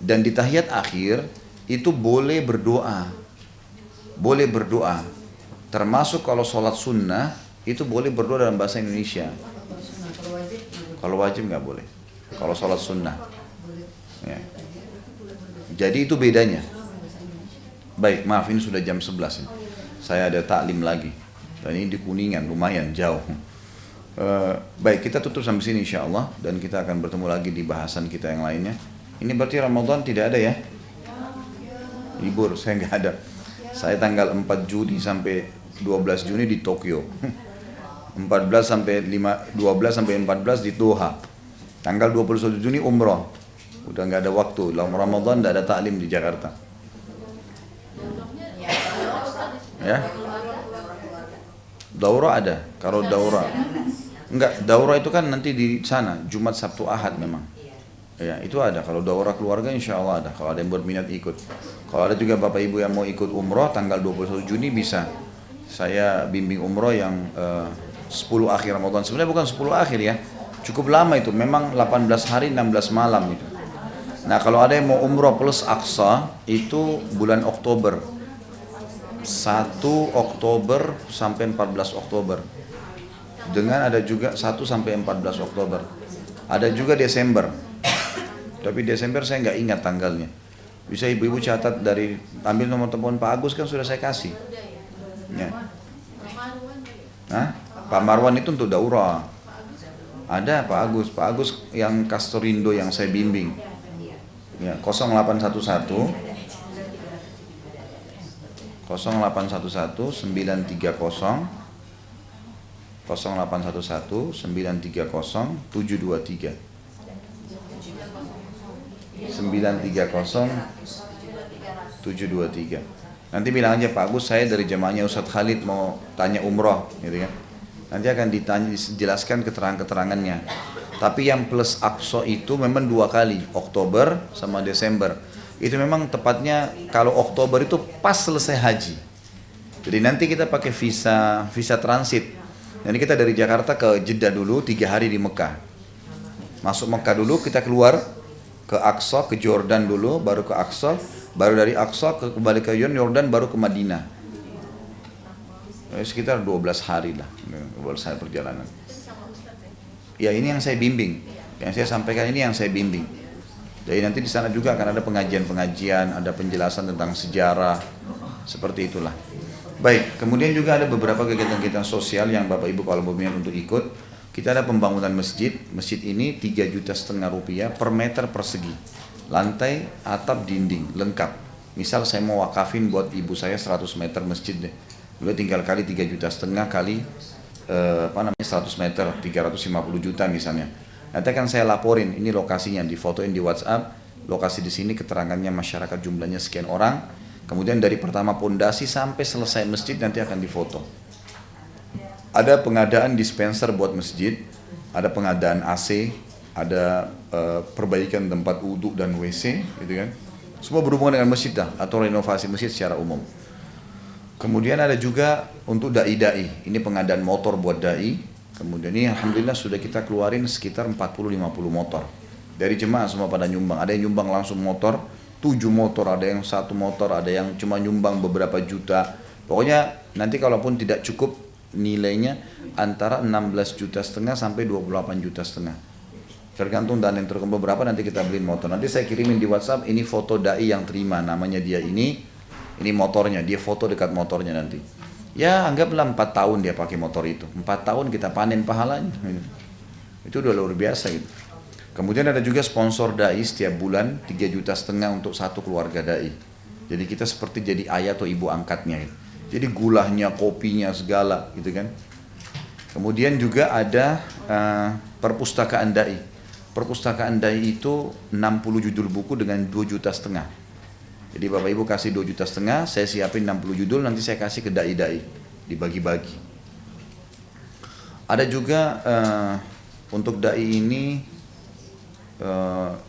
Dan di tahiyat akhir itu boleh berdoa. Boleh berdoa. Termasuk kalau sholat sunnah itu boleh berdoa dalam bahasa Indonesia. Kalau wajib, Kalau wajib nggak boleh. Kalau sholat sunnah. Ya. Jadi itu bedanya. Baik, maaf ini sudah jam 11 ini. Saya ada taklim lagi. Dan ini di Kuningan, lumayan jauh. Baik, kita tutup sampai sini insya Allah. Dan kita akan bertemu lagi di bahasan kita yang lainnya. Ini berarti Ramadan tidak ada ya? Libur, saya nggak ada. Saya tanggal 4 Juni sampai 12 Juni di Tokyo. 12 sampai 14 di Doha. Tanggal 21 Juni umroh. Udah nggak ada waktu. Dalam Ramadan nggak ada taklim di Jakarta. Ya? Daurah ada. Kalau daurah enggak, daurah itu kan nanti di sana Jumat, Sabtu, Ahad memang. Ya, itu ada. Kalau daurah keluarga insya Allah ada. Kalau ada yang berminat ikut. Kalau ada juga bapak ibu yang mau ikut umroh tanggal 21 Juni bisa. Saya bimbing umroh yang 10 akhir Ramadan. Sebenarnya bukan 10 akhir ya. Cukup lama itu. Memang 18 hari 16 malam itu. Nah, kalau ada yang mau umroh plus Aqsa itu bulan Oktober. 1 Oktober sampai 14 Oktober. Dengan ada juga 1 sampai 14 Oktober. Ada juga Desember. Tapi Desember saya nggak ingat tanggalnya. Bisa ibu-ibu catat dari, ambil nomor telepon Pak Agus kan sudah saya kasih. Ya. Hah? Pak Marwan itu untuk daurah. Ada Pak Agus yang Kastorindo yang saya bimbing. Ya, 0811 930 723 930 723. Nanti bilang aja Pak Agus, saya dari jemaahnya Ustadz Khalid mau tanya umroh, gitu kan. Nanti akan dijelaskan keterangan-keterangannya. Tapi yang plus Aqsa itu memang 2 kali, Oktober sama Desember. Itu memang tepatnya kalau Oktober itu pas selesai haji. Jadi nanti kita pakai visa transit. Jadi kita dari Jakarta ke Jeddah dulu 3 hari di Mekah. Masuk Mekah dulu, kita keluar ke Aqsa, ke Jordan dulu, baru ke Aqsa, baru dari Aqsa kembali ke Yordan, baru ke Madinah. Sekitar 12 hari lah, 12 hari perjalanan. Ya ini yang saya bimbing, yang saya sampaikan ini yang saya bimbing. Jadi nanti di sana juga akan ada pengajian-pengajian, ada penjelasan tentang sejarah, seperti itulah. Baik, kemudian juga ada beberapa kegiatan-kegiatan sosial yang Bapak Ibu kalau berminat untuk ikut. Kita ada pembangunan masjid. Masjid ini 3,5 juta rupiah per meter persegi. Lantai, atap, dinding, lengkap. Misal saya mau wakafin buat ibu saya 100 meter masjid deh. Beliau tinggal kali 3,5 juta kali 100 meter, 350 juta misalnya. Nanti akan saya laporin, ini lokasinya, difotoin di WhatsApp. Lokasi di sini keterangannya masyarakat jumlahnya sekian orang. Kemudian dari pertama pondasi sampai selesai masjid nanti akan difoto. Ada pengadaan dispenser buat masjid, ada pengadaan AC, ada perbaikan tempat wudhu dan WC, gitu kan. Semua berhubungan dengan masjid dah, atau renovasi masjid secara umum. Kemudian ada juga untuk dai-dai, ini pengadaan motor buat dai. Kemudian ini alhamdulillah sudah kita keluarin sekitar 40-50 motor. Dari jemaah semua pada nyumbang, ada yang nyumbang langsung motor, 7 motor, ada yang 1 motor, ada yang cuma nyumbang beberapa juta. Pokoknya nanti kalaupun tidak cukup nilainya antara 16,5 juta sampai 28,5 juta. Tergantung dana yang terkumpul berapa nanti kita beliin motor. Nanti saya kirimin di WhatsApp ini foto dai yang terima, namanya dia ini motornya, dia foto dekat motornya nanti. Ya anggaplah 4 tahun dia pakai motor itu. 4 tahun kita panen pahalanya. Itu udah luar biasa gitu. Kemudian ada juga sponsor dai setiap bulan 3,5 juta untuk satu keluarga dai. Jadi kita seperti jadi ayah atau ibu angkatnya gitu. Jadi gulahnya, kopinya, segala gitu kan. Kemudian juga ada perpustakaan dai. Perpustakaan dai itu 60 judul buku dengan 2,5 juta. Jadi Bapak Ibu kasih 2,5 juta, saya siapin 60 judul, nanti saya kasih ke dai-dai, dibagi-bagi. Ada juga untuk dai ini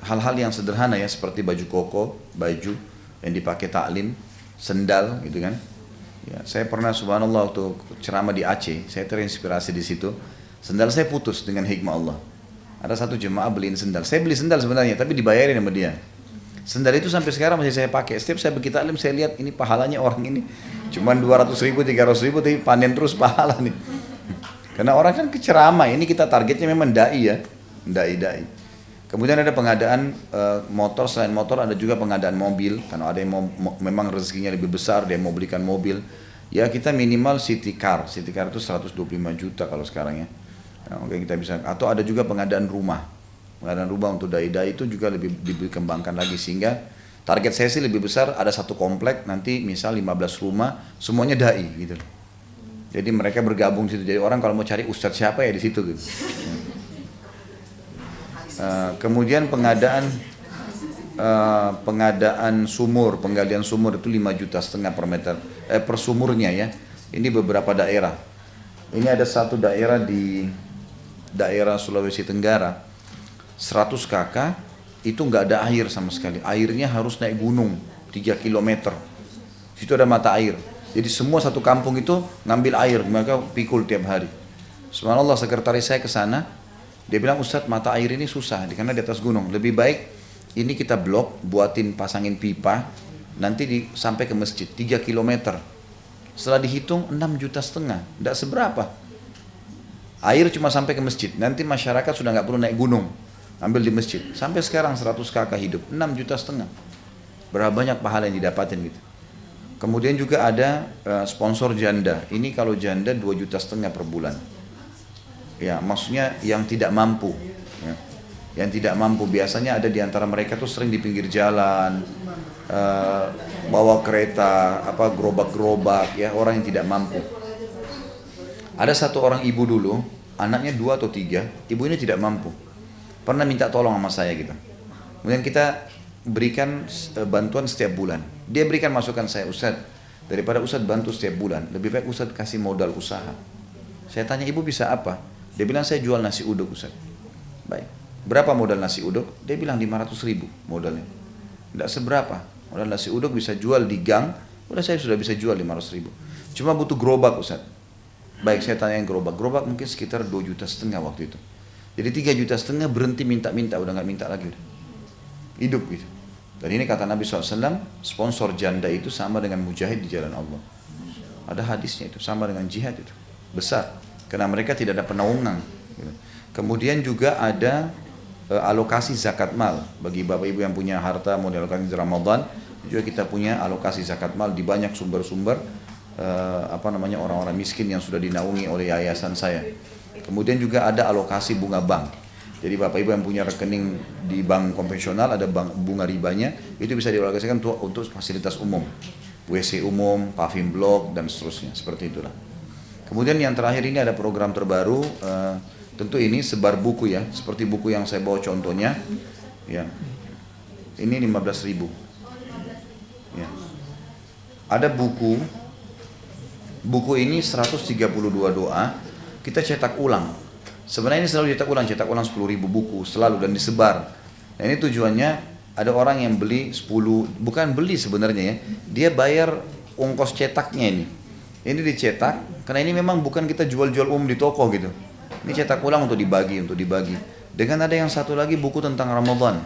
hal-hal yang sederhana ya, seperti baju koko, baju yang dipakai taklim, sendal gitu kan. Ya, saya pernah subhanallah waktu ceramah di Aceh, saya terinspirasi di situ. Sendal saya putus dengan hikmah Allah. Ada satu jemaah beliin sendal. Saya beli sendal sebenarnya, tapi dibayarin sama dia. Sendal itu sampai sekarang masih saya pakai. Setiap saya pergi taklim saya lihat ini pahalanya orang ini. Cuman 200.000, 300.000 tapi panen terus pahala nih. Karena orang kan keceramah, ini kita targetnya memang dai ya. Dai-dai. Kemudian ada pengadaan motor, selain motor ada juga pengadaan mobil. Karena ada yang memang rezekinya lebih besar, dia mau belikan mobil. Ya kita minimal city car. City car itu 125 juta kalau sekarang ya. Nah, oke, kita bisa. Atau ada juga pengadaan rumah. Pengadaan rumah untuk dai-dai itu juga lebih dikembangkan lagi. Sehingga target saya sih lebih besar, ada satu komplek, nanti misal 15 rumah, semuanya dai gitu. Jadi mereka bergabung di situ. Jadi orang kalau mau cari ustadz siapa ya di situ gitu. Kemudian pengadaan sumur, penggalian sumur itu 5,5 juta per meter per sumurnya ya. Ini beberapa daerah. Ini ada satu daerah di daerah Sulawesi Tenggara, 100 kakak itu nggak ada air sama sekali. Airnya harus naik gunung 3 km. Situ ada mata air. Jadi semua satu kampung itu ngambil air, mereka pikul tiap hari. Subhanallah, sekretaris saya ke sana, dia bilang, Ustadz mata air ini susah karena di atas gunung. Lebih baik ini kita blok, buatin pasangin pipa, nanti sampai ke masjid 3 km. Setelah dihitung 6,5 juta, tidak seberapa. Air cuma sampai ke masjid. Nanti masyarakat sudah nggak perlu naik gunung, ambil di masjid. Sampai sekarang 100 kakak hidup, 6,5 juta. Berapa banyak pahala yang didapatin gitu. Kemudian juga ada sponsor janda. Ini kalau janda 2,5 juta per bulan. Ya, maksudnya yang tidak mampu. Ya. Yang tidak mampu biasanya ada di antara mereka tuh sering di pinggir jalan, bawa kereta, gerobak-gerobak, ya orang yang tidak mampu. Ada satu orang ibu dulu, anaknya 2 atau 3, ibu ini tidak mampu. Pernah minta tolong sama saya gitu. Kemudian kita berikan bantuan setiap bulan. Dia berikan masukan saya, Ustadz, daripada Ustadz bantu setiap bulan, lebih baik Ustadz kasih modal usaha. Saya tanya, ibu bisa apa? Dia bilang, saya jual nasi uduk Ustadz. Baik, berapa modal nasi uduk? Dia bilang 500.000 modalnya. Tidak seberapa. Modal nasi uduk bisa jual di gang, udah saya sudah bisa jual 500.000. Cuma butuh gerobak Ustaz. Baik, saya tanya yang gerobak. Gerobak mungkin sekitar 2,5 juta waktu itu. Jadi 3,5 juta berhenti minta-minta, udah nggak minta lagi. Udah. Hidup gitu. Dan ini kata Nabi SAW, sponsor janda itu sama dengan mujahid di jalan Allah. Ada hadisnya itu, sama dengan jihad itu. Besar. Karena mereka tidak ada penaungan. Gitu. Kemudian juga ada alokasi zakat mal. Bagi bapak ibu yang punya harta mau dialokasi di Ramadan, juga kita punya alokasi zakat mal di banyak sumber-sumber orang-orang miskin yang sudah dinaungi oleh yayasan saya. Kemudian juga ada alokasi bunga bank. Jadi bapak ibu yang punya rekening di bank konvensional ada bunga ribanya, itu bisa dialokasikan untuk fasilitas umum, WC umum, paving block dan seterusnya, seperti itulah. Kemudian yang terakhir ini ada program terbaru, tentu ini sebar buku ya, seperti buku yang saya bawa contohnya, ya. Ini 15.000. Ya. Ada buku ini 132 doa, kita cetak ulang. Sebenarnya ini selalu cetak ulang 10.000 buku selalu dan disebar. Nah ini tujuannya ada orang yang beli 10, bukan beli sebenarnya ya, dia bayar ongkos cetaknya ini. Ini dicetak, karena ini memang bukan kita jual-jual di toko gitu. Ini cetak ulang untuk dibagi. Dengan ada yang satu lagi buku tentang Ramadan,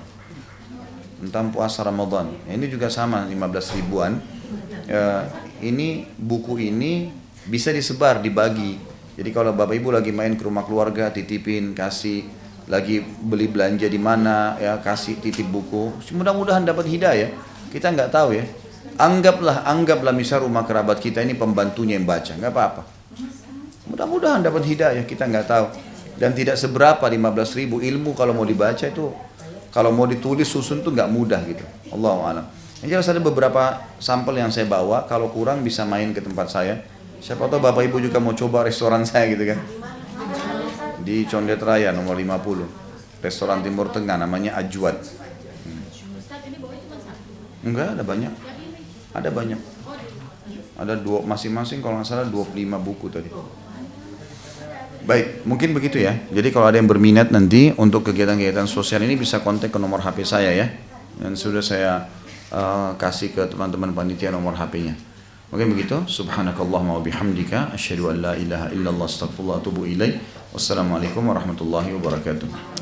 tentang puasa Ramadan. Ini juga sama 15 ribuan. Ini buku ini bisa disebar, dibagi. Jadi kalau bapak ibu lagi main ke rumah keluarga, titipin, kasih, lagi beli belanja di mana, ya kasih titip buku. Mudah-mudahan dapat hidayah. Kita nggak tahu ya. Anggaplah misal rumah kerabat kita ini pembantunya yang baca, nggak apa-apa. Mudah-mudahan dapat hidayah, kita nggak tahu. Dan tidak seberapa 15.000 ilmu kalau mau dibaca itu, kalau mau ditulis susun tuh nggak mudah gitu. Allahu a'lam. Yang jelas ada beberapa sampel yang saya bawa. Kalau kurang bisa main ke tempat saya. Siapa tahu bapak ibu juga mau coba restoran saya gitu kan. Di Condet Raya nomor 50. Restoran Timur Tengah namanya Ajwad. Ustaz, ini bawahnya cuma satu. Enggak, ada banyak. Yang ini? Ada banyak. Ada dua masing-masing kalau nggak salah 25 buku tadi. Baik, mungkin begitu ya. Jadi kalau ada yang berminat nanti untuk kegiatan-kegiatan sosial ini bisa kontak ke nomor HP saya ya. Dan sudah saya kasih ke teman-teman panitia nomor HP-nya. Mungkin begitu. Subhanakallahumma wa bihamdika asyhadu an la ilaha illallah astaghfirullah wa atubu ilaik. Wassalamualaikum warahmatullahi wabarakatuh.